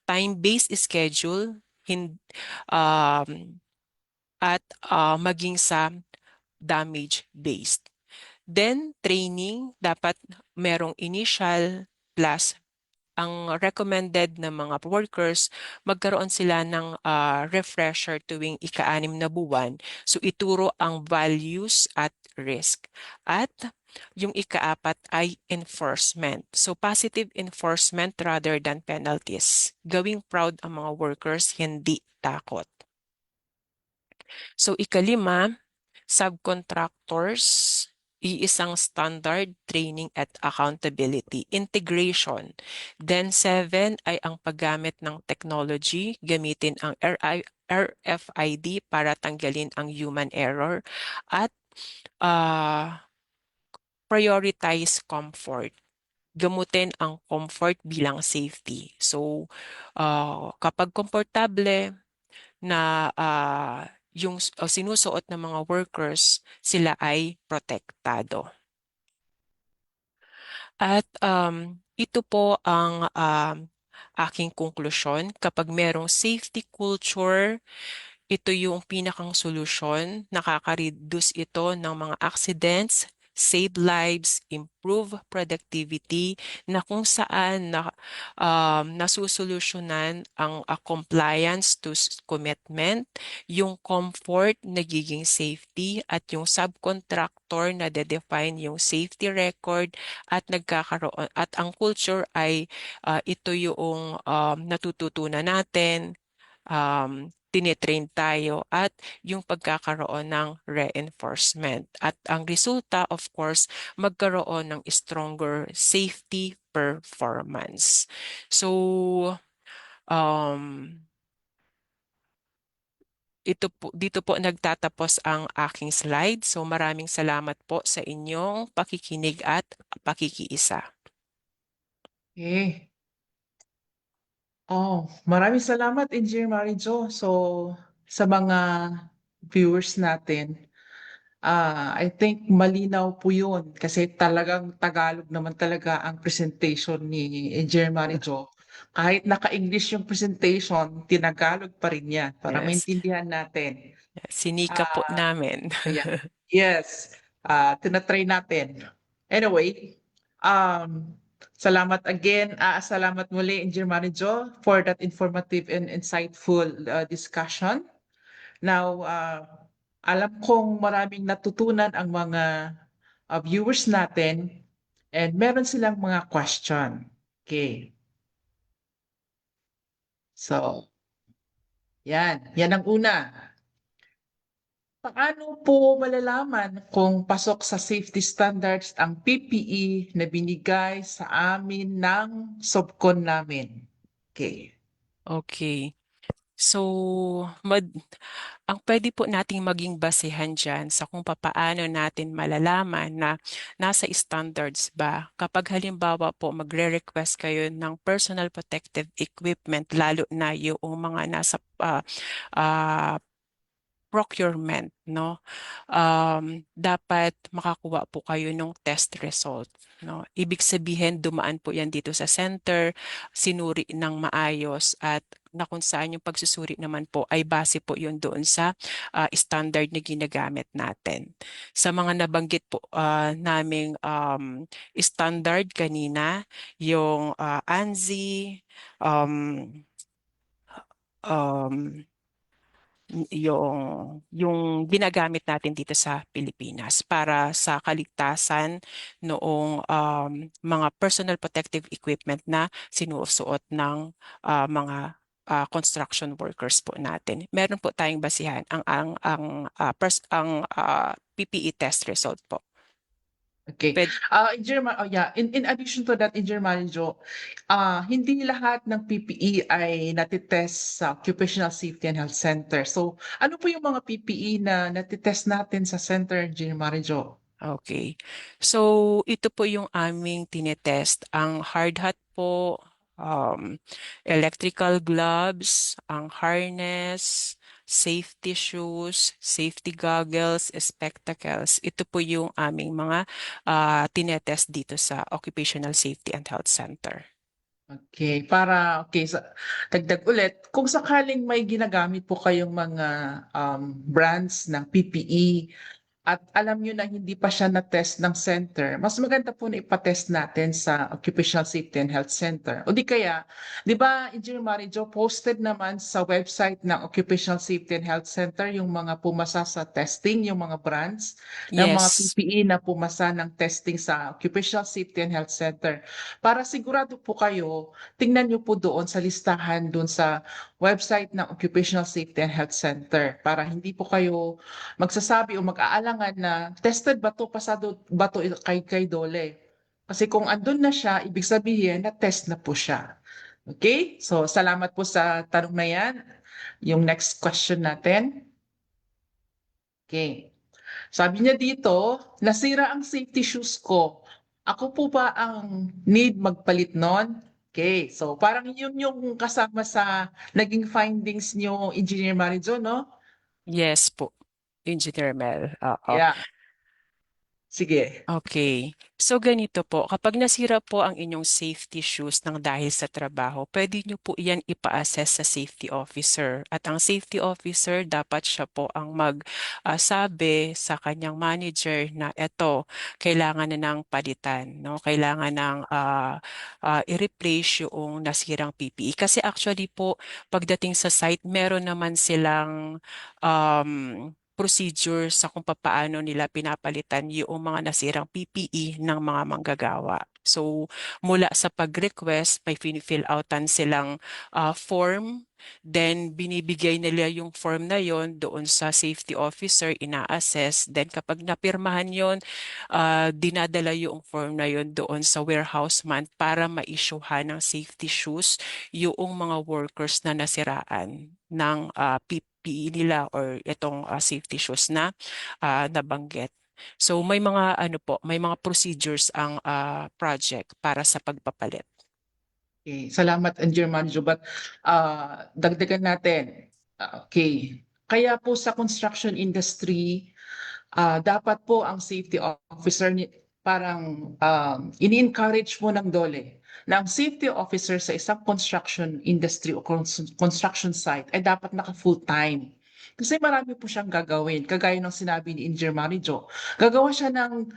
Time-based schedule at maging sa damage-based. Then, training, dapat merong initial plus ang recommended ng mga workers, magkaroon sila ng refresher tuwing ika-6 na buwan. So ituro ang values at risk. At yung ika-4 ay enforcement. So positive enforcement rather than penalties. Gawing proud ang mga workers, hindi takot. So ika-5, subcontractors, iisang standard, training at accountability, integration. Then 7 ay ang paggamit ng technology, gamitin ang RFID para tanggalin ang human error at prioritize comfort. Gamutin ang comfort bilang safety. So kapag komportable na yung sinusuot ng mga workers, sila ay protektado. At ito po ang aking konklusyon. Kapag merong safety culture, ito yung pinakang solusyon. Nakaka-reduce ito ng mga accidents, save lives, improve productivity, na kung saan nasusolusyonan ang compliance to commitment, yung comfort, nagiging safety, at yung subcontractor na de-define yung safety record at nagkakaroon at ang culture ay ito yung natututunan natin, tinitrain tayo at yung pagkakaroon ng reinforcement. At ang resulta, of course, magkaroon ng stronger safety performance. So, um, dito po nagtatapos ang aking slide. So maraming salamat po sa inyong pakikinig at pakikiisa. Okay. Maraming salamat, Engineer Marijo. So, sa mga viewers natin, I think malinaw po yun kasi talagang Tagalog naman talaga ang presentation ni Engineer Marijo. Kahit naka-English yung presentation, tinagalog pa rin yan para Yes. maintindihan natin. Sinika po namin. Yeah. Yes. Tinatry natin. Anyway, salamat again. Salamat muli, Engineer Marijo, for that informative and insightful discussion. Now, alam kong maraming natutunan ang mga viewers natin and meron silang mga question. Okay. So, yan. Yan ang una. Paano po malalaman kung pasok sa safety standards ang PPE na binigay sa amin ng subcon namin? Okay. Okay. So, ang pwede po nating maging basehan dyan sa kung papaano natin malalaman na nasa standards ba. Kapag halimbawa po magre-request kayo ng personal protective equipment, lalo na yung mga nasa procurement, no? Dapat makakuha po kayo ng test result, no? Ibig sabihin, dumaan po yan dito sa center, sinuri ng maayos at na kung saan yung pagsusuri naman po ay base po yun doon sa standard na ginagamit natin. Sa mga nabanggit po naming standard kanina, yung ANSI, yung ginagamit natin dito sa Pilipinas para sa kaligtasan noong mga personal protective equipment na sinusuot ng mga construction workers po natin. Meron po tayong basihan ang PPE test result po. Okay. Pwede, In addition to that, Engineer Marijo, hindi lahat ng PPE ay natitest sa Occupational Safety and Health Center. So, ano po yung mga PPE na natitest natin sa center, Engineer Marijo? Okay. So, ito po yung aming tinetest. Ang hard hat po, electrical gloves, ang harness, safety shoes, safety goggles, spectacles. Ito po yung aming mga tinetest dito sa Occupational Safety and Health Center. Okay, dagdag ulit, kung sakaling may ginagamit po kayong mga brands ng PPE at alam nyo na hindi pa siya na-test ng center, mas maganda po na ipatest natin sa Occupational Safety and Health Center. O di kaya, di ba, Engineer Marijo, posted naman sa website ng Occupational Safety and Health Center yung mga pumasa sa testing, yung mga brands ng mga Yes. PPE na pumasa ng testing sa Occupational Safety and Health Center. Para sigurado po kayo, tingnan nyo po doon sa listahan doon sa website ng Occupational Safety and Health Center para hindi po kayo magsasabi o mag-aalangan na tested ba to, pasado ba to kay Dole. Kasi kung andun na siya, ibig sabihin na test na po siya. Okay? So, salamat po sa tanong na yan. Yung next question natin. Okay. Sabi niya dito, nasira ang safety shoes ko. Ako po ba ang need magpalit nun? Okay, so parang yun yung kasama sa naging findings niyo, Engineer Marijo, no? Yes po, Engineer Mel. Oo. Yeah. Sige. Okay. So ganito po, kapag nasira po ang inyong safety shoes ng dahil sa trabaho, pwede nyo po iyan ipa-assess sa safety officer. At ang safety officer, dapat siya po ang magsabi sa kanyang manager na eto, kailangan na ng palitan, no? Kailangan ng i-replace yung nasirang PPE. Kasi actually po, pagdating sa site, meron naman silang procedure sa kung paano nila pinapalitan yung mga nasirang PPE ng mga manggagawa. So, mula sa pag-request, may fill outan silang form. Then, binibigay nila yung form na yon doon sa safety officer, ina-assess. Then, kapag napirmahan yon, dinadala yung form na yon doon sa warehouse man para ma-issuehan ng safety shoes yung mga workers na nasiraan ng PPE nila or itong safety shoes na nabanggit. So may mga ano po, may mga procedures ang project para sa pagpapalit. Okay, salamat Engineer Manjo. But dagdagan natin. Okay. Kaya po sa construction industry, dapat po ang safety officer parang ini-encourage mo ng DOLE na ang safety officer sa isang construction industry o construction site ay dapat naka full-time. Kasi marami po siyang gagawin. Kagaya ng sinabi ni Engineer Marijo, gagawa siya ng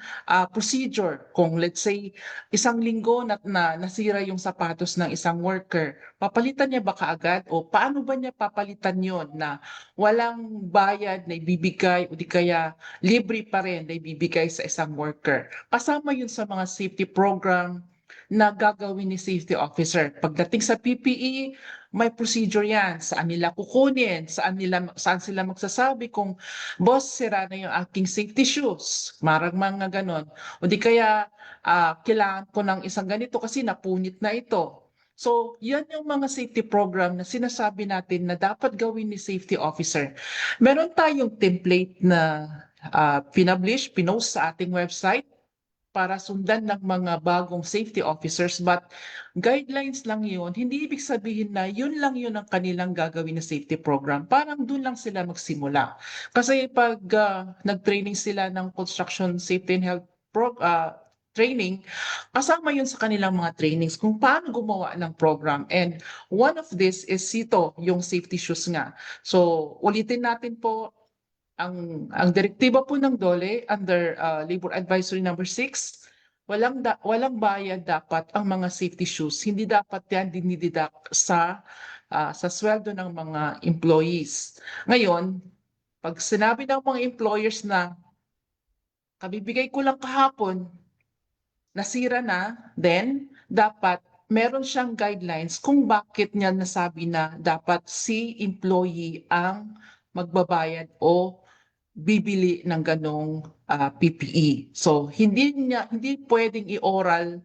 procedure kung let's say isang linggo na nasira yung sapatos ng isang worker, papalitan niya ba kaagad o paano ba niya papalitan yon na walang bayad na ibibigay o di kaya libre pa rin na ibibigay sa isang worker. Kasama yun sa mga safety program na gagawin ni safety officer. Pagdating sa PPE, may procedure yan. Saan nila kukunin, saan sila magsasabi kung boss, sira na yung aking safety shoes. Marang mga ganon. O di kaya kailangan ko ng isang ganito kasi napunit na ito. So, yan yung mga safety program na sinasabi natin na dapat gawin ni safety officer. Meron tayong template na pinost sa ating website para sundan ng mga bagong safety officers, but guidelines lang yun. Hindi ibig sabihin na yun lang yun ang kanilang gagawin na safety program. Parang dun lang sila magsimula. Kasi pag nag-training sila ng construction safety and health training, kasama yun sa kanilang mga trainings kung paano gumawa ng program. And one of this is ito, yung safety shoes nga. So ulitin natin po, ang direktiba po ng DOLE under Labor Advisory number 6, walang bayad dapat ang mga safety shoes. Hindi dapat yan dinideduct sa sweldo ng mga employees. Ngayon, pag sinabi ng mga employers na kabibigay ko lang kahapon, nasira na, then dapat meron siyang guidelines kung bakit niya nasabi na dapat si employee ang magbabayad o bibili ng ganong PPE. So hindi pwedeng oral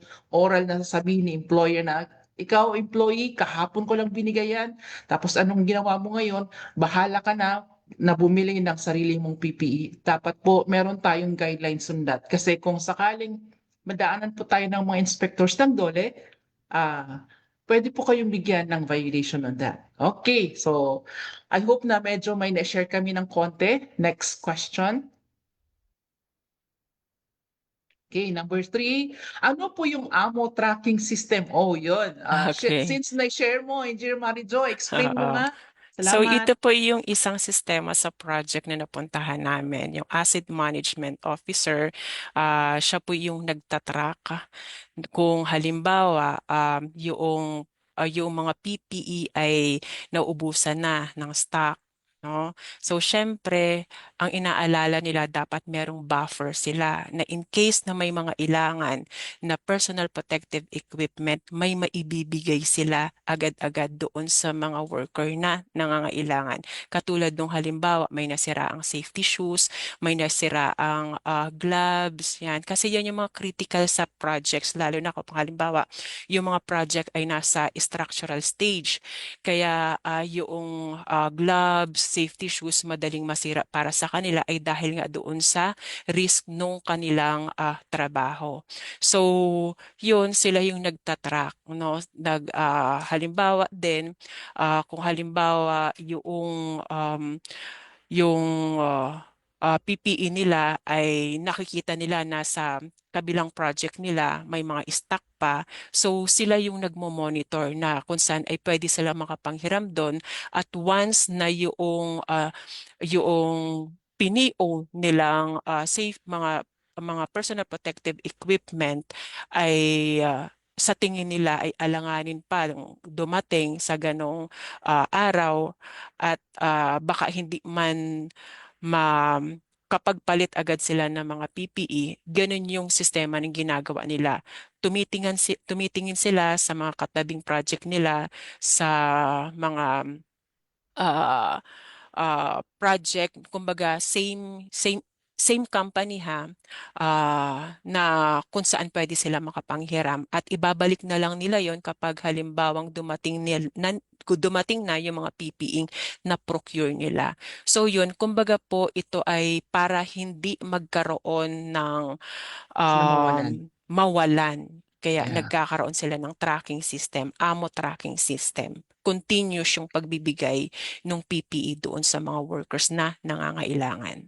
na sasabihin ni employer na ikaw employee, kahapon ko lang binigay yan, tapos anong ginawa mo ngayon, bahala ka na bumili ng sarili mong PPE. Dapat po meron tayong guidelines sundat. Kasi kung sakaling madaanan po tayo ng mga inspectors ng DOLE, pwede po kayong bigyan ng violation on that. Okay, so I hope na medyo may na-share kami ng konti. Next question. Okay, number 3. Ano po yung AMO tracking system? Oh, yun. Okay. Since na-share mo, Engineer Marijo, explain mo Oo. nga. So Salamat. ito po yung isang sistema sa project na napuntahan namin, yung Asset Management Officer. Siya po yung nagtatrack kung halimbawa yung mga PPE ay nauubusan na ng stock. No? So, syempre, ang inaalala nila dapat merong buffer sila na in case na may mga ilangan na personal protective equipment, may maibibigay sila agad-agad doon sa mga worker na nangangailangan. Katulad nung halimbawa, may nasira ang safety shoes, may nasira ang gloves, yan. Kasi yan yung mga critical sa projects, lalo na kung halimbawa, yung mga project ay nasa structural stage. Kaya yung gloves, safety shoes, madaling masira para sa kanila ay dahil nga doon sa risk nung kanilang trabaho. So, yun sila yung nagtatrack, no? Halimbawa din, kung halimbawa yung PPE nila ay nakikita nila na sa kabilang project nila may mga stock pa. So sila yung nagmo-monitor na kung saan ay pwede sila makapanghiram doon, at once na yung PNO nilang safe mga personal protective equipment ay sa tingin nila ay alanganin pa dumating sa ganong araw, at baka hindi man ma kapag palit agad sila ng mga PPE, ganun yung sistema ng ginagawa nila. Tumitingin sila sa mga katabing project nila, sa mga ah, project, kumbaga same company na kung saan pwede sila makapanghiram, at ibabalik na lang nila yon kapag halimbawang dumating na yung mga PPE na procure nila. So yun, kumbaga po ito ay para hindi magkaroon ng Sila mawalan. mawalan. Kaya Yeah. nagkakaroon sila ng tracking system, AMO tracking system. Continuous yung pagbibigay ng PPE doon sa mga workers na nangangailangan.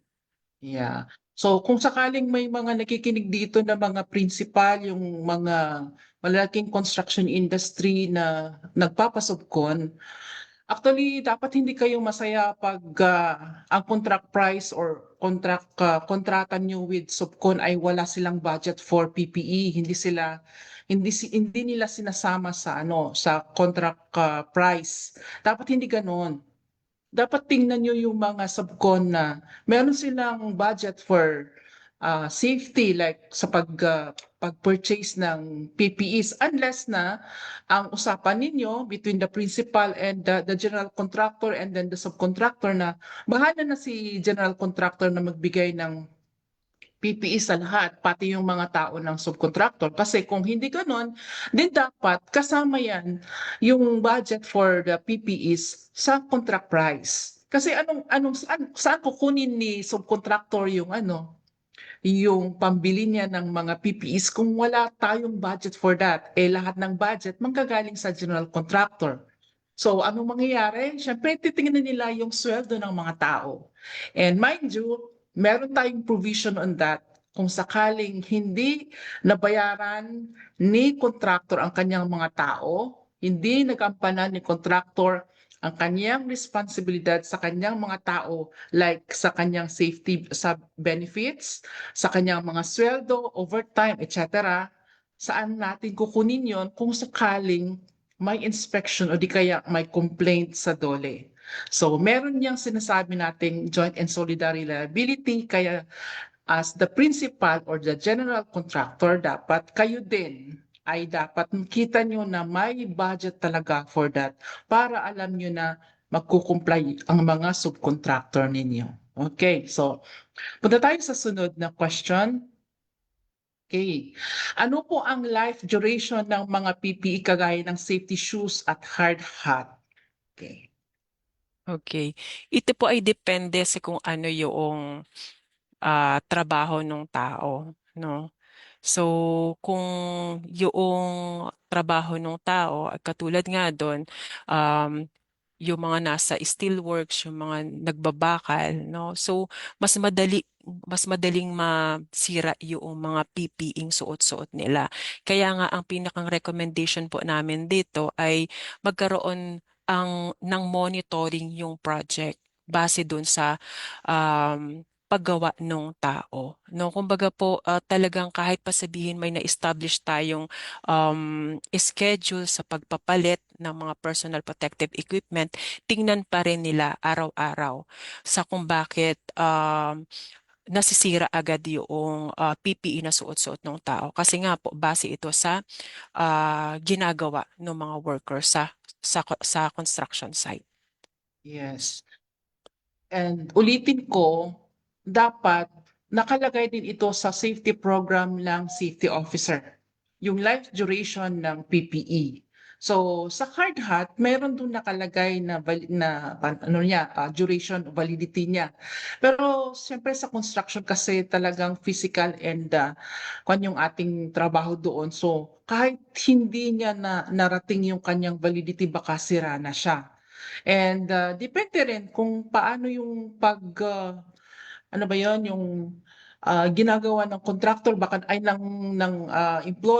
Yeah. So kung sakaling may mga nakikinig dito na mga principal, yung mga malalaking construction industry na nagpapasubkon, actually dapat hindi kayo masaya pag ang contract price or kontrata nyo with subcon ay wala silang budget for PPE, hindi nila sinasama sa sa contract price. Dapat hindi ganoon. Dapat tingnan nyo yung mga subcon na meron silang budget for safety, like sa pag-purchase ng PPEs, unless na ang usapan ninyo between the principal and the general contractor and then the subcontractor na bahala na si general contractor na magbigay ng PPE sa lahat, pati yung mga tao ng subcontractor. Kasi kung hindi ganon, din dapat kasama yan yung budget for the PPEs sa contract price. Kasi saan kukunin ni subcontractor yung pambili niya ng mga PPEs kung wala tayong budget for that? Lahat ng budget manggagaling sa general contractor. So, anong mangyayari? Siyempre, titingnan nila yung sweldo ng mga tao. And mind you, meron tayong provision on that. Kung sakaling hindi nabayaran ni contractor ang kanyang mga tao, hindi nagampanan ni contractor ang kanyang responsibilidad sa kanyang mga tao, like sa kanyang safety sa benefits, sa kanyang mga sweldo, overtime, etc., saan natin kukunin yon kung sakaling may inspection o di kaya may complaint sa DOLE. So meron niyang sinasabi nating joint and solidary liability, kaya as the principal or the general contractor, dapat kayo din ay dapat kita nyo na may budget talaga for that para alam nyo na magkukumply ang mga subcontractor ninyo. Okay, so punta tayo sa sunod na question. Okay. Ano po ang life duration ng mga PPE kagaya ng safety shoes at hard hat? Okay. Okay. Ito po ay depende sa kung ano yung trabaho ng tao, no? So, kung yung trabaho ng tao, katulad nga doon, um, yung mga nasa steelworks, yung mga nagbabakal, no? So, mas madaling masira yung mga PPE suot-suot nila. Kaya nga ang pinakang recommendation po namin dito ay magkaroon ng monitoring yung project base dun sa paggawa ng tao. No, kumbaga po talagang kahit pa sabihin may na-establish tayong schedule sa pagpapalit ng mga personal protective equipment, tingnan pa rin nila araw-araw sa kung bakit nasisira agad yung PPE na suot-suot ng tao. Kasi nga po base ito sa ginagawa ng mga workers sa construction site. Yes. And ulitin ko, dapat nakalagay din ito sa safety program ng safety officer, yung life duration ng PPE. So sa hard hat, meron doon nakalagay na duration, validity niya. Pero siyempre sa construction kasi talagang physical and kung yung ating trabaho doon. So kahit hindi niya narating yung kanyang validity, baka sira na siya. And depende rin kung paano yung ano ba yon yung ginagawa ng contractor baka ay ng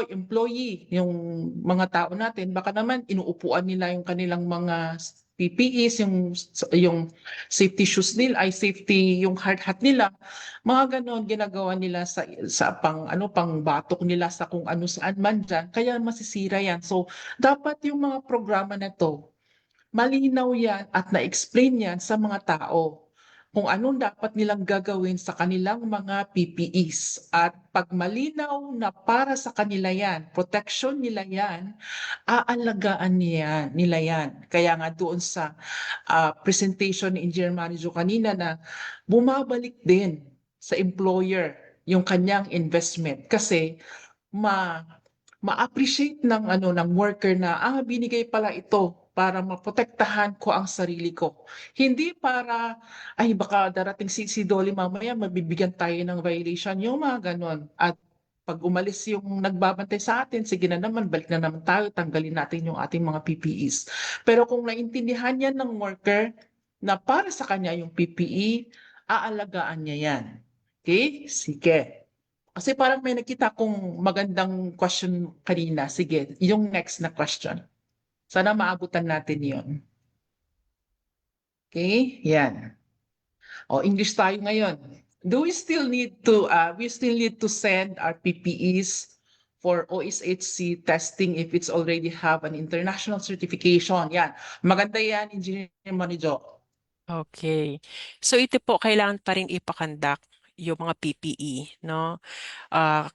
employee yung mga tao natin baka naman inuupuan nila yung kanilang mga PPEs yung safety shoes nila ay safety yung hard hat nila mga ganon ginagawa nila sa pang batok nila sa kung ano saan man dyan kaya masisira yan so dapat yung mga programa na to malinaw yan at na-explain yan sa mga tao kung anong dapat nilang gagawin sa kanilang mga PPEs. At pag malinaw na para sa kanila yan, protection nila yan, aalagaan nila yan. Kaya nga doon sa presentation ni Engineer Marijo kanina na bumabalik din sa employer yung kanyang investment kasi ma ma-appreciate ng worker na binigay pala ito para maprotektahan ko ang sarili ko. Hindi para ay baka darating si Dolly mamaya mabibigyan tayo ng violation yung mga ganon. At pag umalis yung nagbabantay sa atin, sige na naman, balik na naman tayo, tanggalin natin yung ating mga PPEs. Pero kung naintindihan yan ng worker na para sa kanya yung PPE, aalagaan niya yan. Okay? Sige. Kasi parang may nakita kong magandang question kanina. Sige, yung next na question. Sana maabutan natin yon. Okay, yan. O, English tayo ngayon. Do we still need to send our PPEs for OSHC testing if it's already have an international certification? Yan. Maganda yan, Engineer Manijo. Okay. So ito po, kailangan pa rin ipakandak yung mga PPE, no?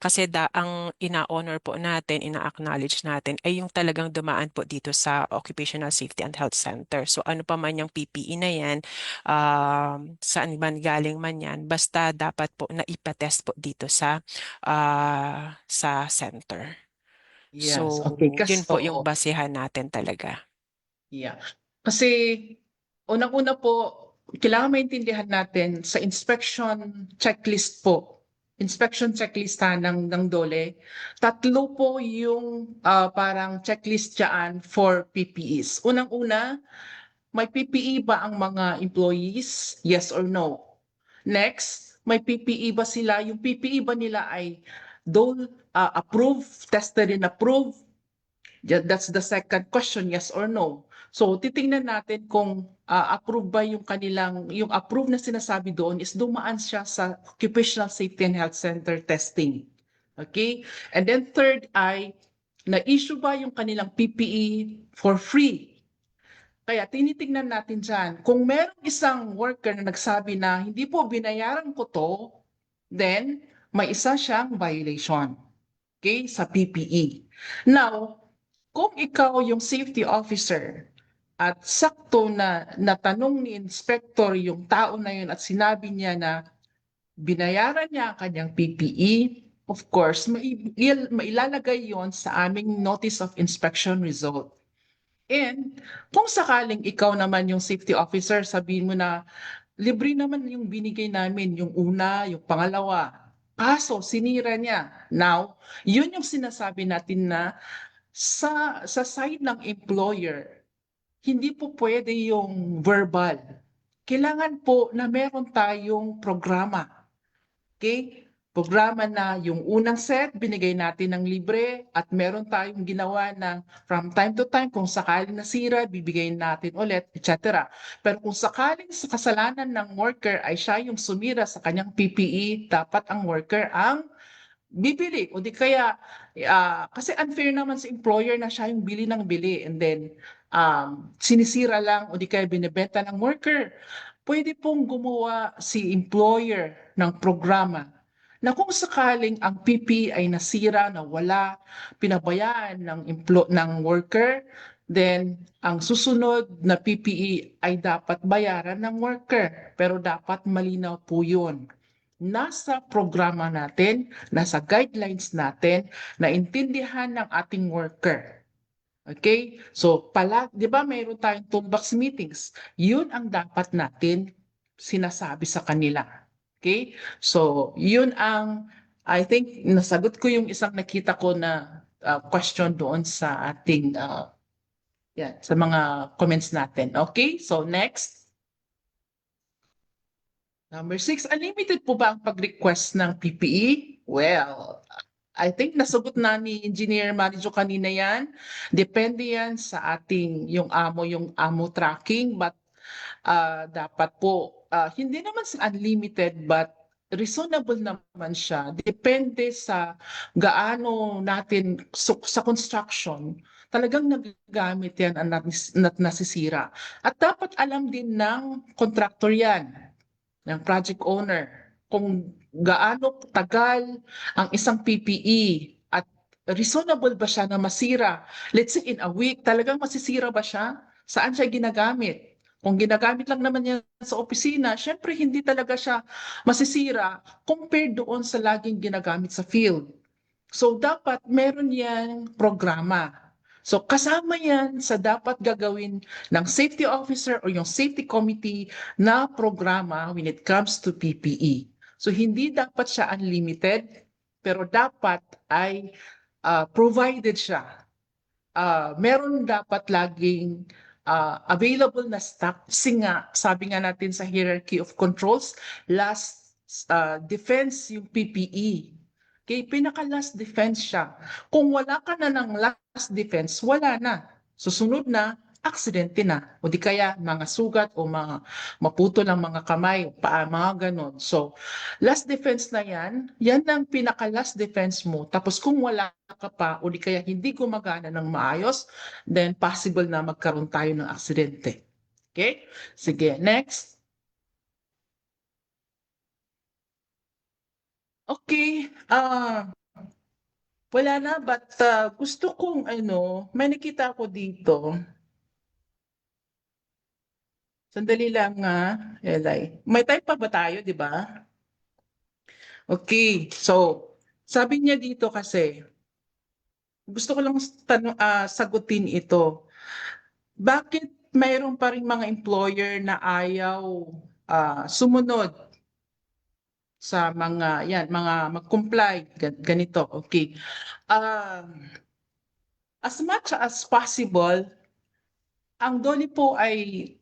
Kasi ang ina-honor po natin, ina-acknowledge natin ay yung talagang dumaan po dito sa Occupational Safety and Health Center. So ano pa man yung PPE na yan, saan man galing man yan, basta dapat po na ipatest po dito sa center. Yes, So okay. yun po yung basehan natin talaga. Yeah. Kasi unang-una po, kailangan maintindihan natin sa inspection checklist po. Inspection checklist ng DOLE. Tatlo po yung parang checklist dyan for PPEs. Unang-una, may PPE ba ang mga employees? Yes or no? Next, may PPE ba sila? Yung PPE ba nila ay DOLE approved, tested and approved? That's the second question, yes or no. So titingnan natin kung approve ba yung approve na sinasabi doon is dumaan siya sa Occupational Safety and Health Center testing. Okay? And then third ay na-issue ba yung kanilang PPE for free? Kaya tinitingnan natin dyan, kung merong isang worker na nagsabi na hindi po binayaran ko to, then may isa siyang violation. Okay? Sa PPE. Now, kung ikaw yung safety officer at sakto na natanong ni inspector yung tao na yun at sinabi niya na binayaran niya ang kanyang PPE, of course, mailalagay yon sa aming notice of inspection result. And kung sakaling ikaw naman yung safety officer, sabihin mo na libre naman yung binigay namin, yung una, yung pangalawa. Kaso, sinira niya. Now, yun yung sinasabi natin na sa side ng employer, hindi po pwede yung verbal. Kailangan po na meron tayong programa. Okay? Programa na yung unang set, binigay natin ng libre at meron tayong ginawa na from time to time, kung sakaling nasira, bibigay natin ulit, etc. Pero kung sakaling sa kasalanan ng worker ay siya yung sumira sa kanyang PPE, dapat ang worker ang bibili o di kaya kasi unfair naman sa employer na siya yung bili ng bili and then sinisira lang o di kaya binebenta ng worker. Pwede pong gumawa si employer ng programa na kung sakaling ang PPE ay nasira, nawala, pinabayaan ng worker, then ang susunod na PPE ay dapat bayaran ng worker. Pero dapat malinaw po yun. Nasa programa natin, nasa guidelines natin, naintindihan ng ating worker. Okay? So, di ba mayroon tayong toolbox meetings? Yun ang dapat natin sinasabi sa kanila. Okay? So, yun I think, nasagot ko yung isang nakita ko na question doon sa ating, sa mga comments natin. Okay? So, next. Number 6, unlimited po ba ang pag-request ng PPE? Well, I think nasagot na ni Engineer Marijo kanina yan. Depende yan sa ating yung amo tracking, but dapat po hindi naman sa unlimited but reasonable naman siya. Depende sa gaano natin sa construction talagang nagagamit yan at nasisira. At dapat alam din ng contractor yan, ng project owner, kung gaano tagal ang isang PPE at reasonable ba siya na masira. Let's say in a week, talagang masisira ba siya? Saan siya ginagamit? Kung ginagamit lang naman niya sa opisina, syempre hindi talaga siya masisira compared doon sa laging ginagamit sa field. So dapat meron yan programa. So kasama yan sa dapat gagawin ng safety officer o yung safety committee na programa when it comes to PPE. So hindi dapat siya unlimited, pero dapat ay provided siya. Meron dapat laging available na stock. Kasi nga, sabi nga natin sa hierarchy of controls, last defense yung PPE. Okay, pinaka-last defense siya. Kung wala ka na ng last defense, wala na. Susunod na, aksidente na. O di kaya mga sugat o mga maputo ng mga kamay, paa, mga ganon. So, last defense na yan ang pinaka-last defense mo. Tapos kung wala ka pa o di kaya hindi gumagana ng maayos, then possible na magkaroon tayo ng aksidente. Okay? Sige, next. Okay, wala na, but gusto kong may nakita ko dito. Sandali lang Elay. May time pa ba tayo, di ba? Okay, so sabi niya dito kasi, gusto ko lang sagutin ito. Bakit mayroon pa rin mga employer na ayaw sumunod sa mga mag-comply ganito? Okay. As much as possible, ang DOLE po ay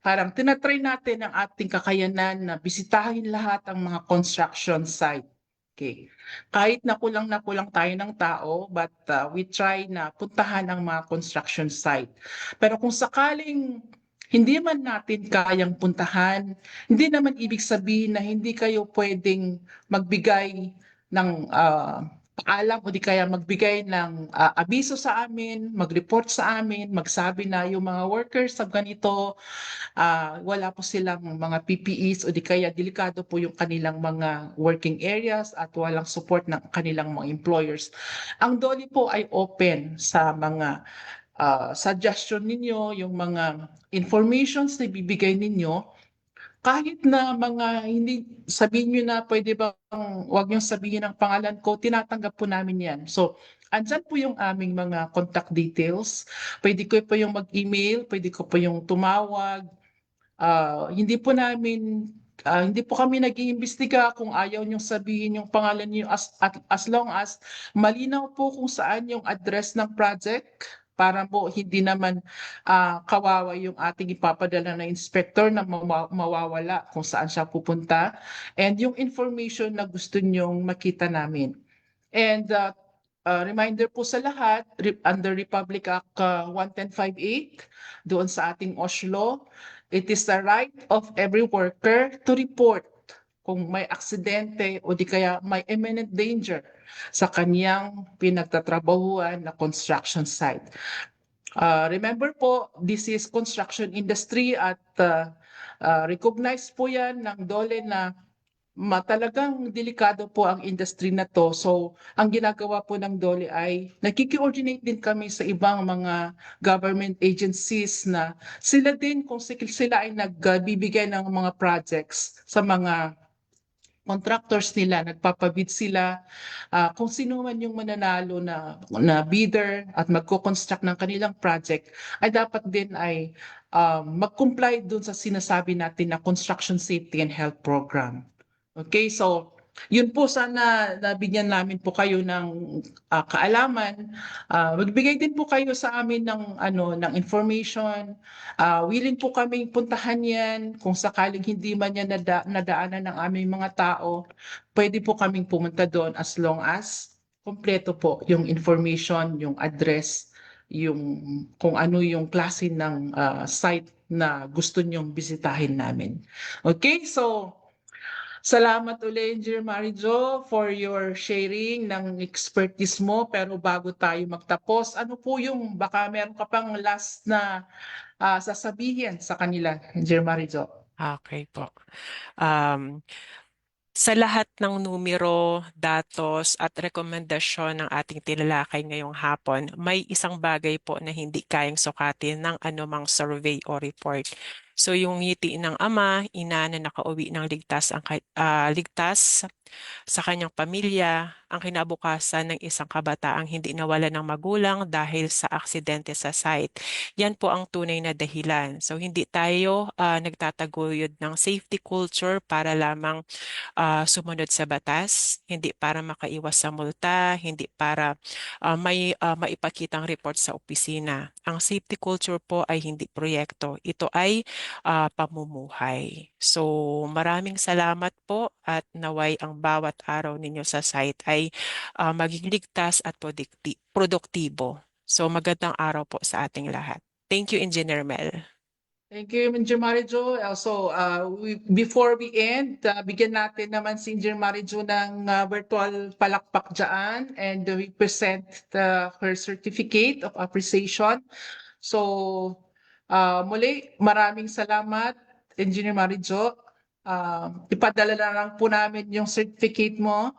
parang tinatry natin ang ating kakayanan na bisitahin lahat ang mga construction site. Okay. Kahit na kulang tayo ng tao, but we try na puntahan ang mga construction site. Pero kung sakaling hindi man natin kayang puntahan, hindi naman ibig sabihin na hindi kayo pwedeng magbigay ng paalam o di kaya magbigay ng abiso sa amin, mag-report sa amin, magsabi na yung mga workers sa ganito, wala po silang mga PPEs o di kaya delikado po yung kanilang mga working areas at walang support ng kanilang mga employers. Ang DOLE po ay open sa mga suggestion ninyo, yung mga informations na bibigay ninyo, kahit na mga hindi sabihin nyo na pwede bang wag nyo sabihin ang pangalan ko, tinatanggap po namin yan. So, andyan po yung aming mga contact details. Pwede ko po yung mag-email, pwede ko po yung tumawag. Hindi po kami nag-iimbestiga kung ayaw niyong sabihin yung pangalan niyo as long as malinaw po kung saan yung address ng project para po hindi naman kawawa yung ating ipapadala na inspector na mawawala kung saan siya pupunta, and yung information na gusto niyong makita namin. And reminder po sa lahat, under Republic Act 11058, doon sa ating Oslo, it is the right of every worker to report kung may aksidente o di kaya may imminent danger sa kanyang pinagtatrabahuan na construction site. Remember po, this is construction industry at recognized po yan ng DOLE na talagang delikado po ang industry na to. So, ang ginagawa po ng DOLE ay nakiki-coordinate din kami sa ibang mga government agencies na sila din kung sila ay nagbibigay ng mga projects sa mga contractors nila, nagpapabid sila, kung sino man yung mananalo na bidder at magko-construct ng kanilang project, ay dapat din ay mag-comply dun sa sinasabi natin na Construction Safety and Health Program. Okay, so Yun po sana nabigyan namin po kayo ng kaalaman. Magbigay din po kayo sa amin ng ng information. Willing po kaming puntahan 'yan kung sakaling hindi man yan nadaanan ng aming mga tao. Pwede po kaming pumunta doon as long as kumpleto po yung information, yung address, yung kung ano yung klase ng site na gusto nyong bisitahin namin. Okay, so salamat uli, Engineer Marijo, for your sharing ng expertise mo. Pero bago tayo magtapos, ano po yung baka meron ka pang last na sasabihin sa kanila, Engineer Marijo? Okay po. Um, Sa lahat ng numero, datos at rekomendasyon ng ating tinalakay ngayong hapon, may isang bagay po na hindi kayang sukatin ng anumang survey o report. So yung ngiti ng ama, ina na nakauwi ng ligtas ligtas sa kanyang pamilya, ang kinabukasan ng isang kabataang hindi nawalan ng magulang dahil sa aksidente sa site. Yan po ang tunay na dahilan. So hindi tayo nagtataguyod ng safety culture para lamang sumunod sa batas, hindi para makaiwas sa multa, hindi para may maipakitang report sa opisina. Ang safety culture po ay hindi proyekto. Ito ay pamumuhay. So maraming salamat po at naway ang bawat araw ninyo sa site ay maging ligtas at produktibo. So magandang araw po sa ating lahat. Thank you, Engineer Mel. Thank you, Engineer Marijo. Also, before we end, bigyan natin naman si Engineer Marijo ng virtual palakpak dyan, and we present her certificate of appreciation. So, muli, maraming salamat, Engineer Marijo. Ipadala na lang po namin yung certificate mo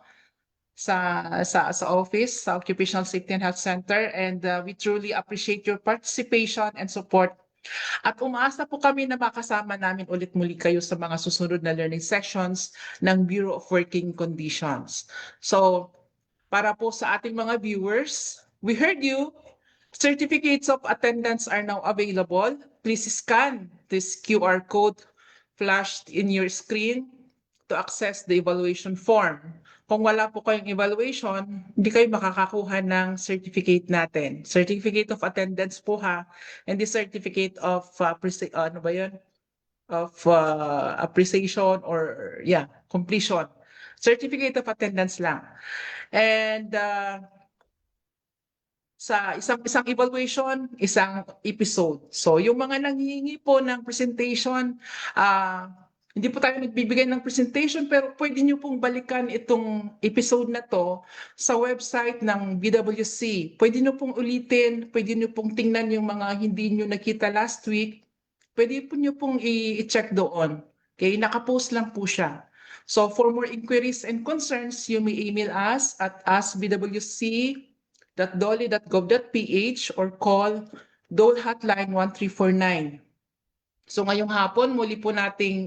sa office, sa Occupational Safety and Health Center, and we truly appreciate your participation and support. At umaasa po kami na makasama namin ulit muli kayo sa mga susunod na learning sessions ng Bureau of Working Conditions. So, para po sa ating mga viewers, we heard you. Certificates of attendance are now available. Please scan this QR code flashed in your screen to access the evaluation form. Kung wala po kayong evaluation, hindi kayo makakakuha ng certificate natin. Certificate of attendance po ha. And the certificate of appreciation or completion. Certificate of attendance lang. And sa isang evaluation, isang episode. So yung mga nanghihingi po ng presentation, hindi po tayo nagbibigay ng presentation, pero pwede nyo pong balikan itong episode na to sa website ng BWC. Pwede nyo pong ulitin, pwede nyo pong tingnan yung mga hindi nyo nakita last week. Pwede po nyo pong i-check doon. Okay, nakapost lang po siya. So for more inquiries and concerns, you may email us at askbwc.dole.gov.ph or call Dole Hotline 1349. So ngayong hapon, muli po nating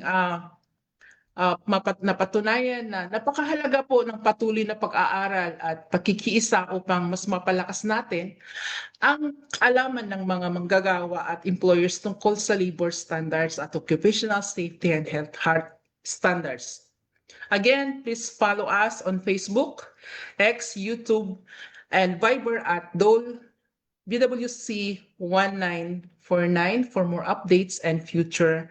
napatunayan na napakahalaga po ng patuloy na pag-aaral at pakikiisa upang mas mapalakas natin ang kaalaman ng mga manggagawa at employers tungkol sa labor standards at occupational safety and health standards. Again, please follow us on Facebook, X, YouTube, and Viber at Dole BWC 1949 for more updates and future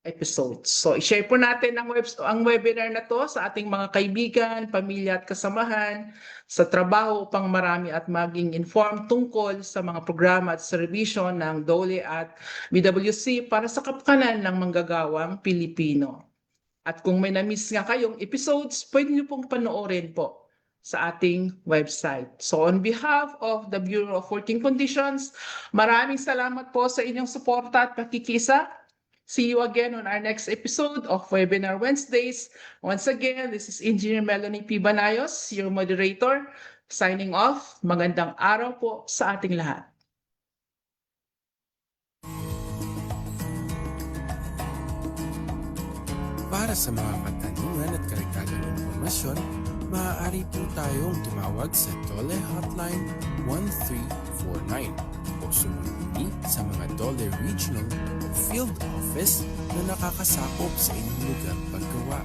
episodes. So, i-share po natin ang webinar na to sa ating mga kaibigan, pamilya at kasamahan sa trabaho upang marami at maging informed tungkol sa mga programa at serbisyo ng DOLE at BWC para sa kapakanan ng manggagawang Pilipino. At kung may na-miss nga kayong episodes, pwede niyo pong panoorin po sa ating website. So on behalf of the Bureau of Working Conditions, maraming salamat po sa inyong suporta at pakikisa. See you again on our next episode of Webinar Wednesdays. Once again, this is Engineer Melanie P. Banayos, your moderator, signing off. Magandang araw po sa ating lahat. Para sa mga katanungan at karagdagang impormasyon, maaari po tayong tumawag sa Dole Hotline 1349 o sumuli sa mga Dole Regional o Field Office na nakakasakop sa inyong lugar paggawa.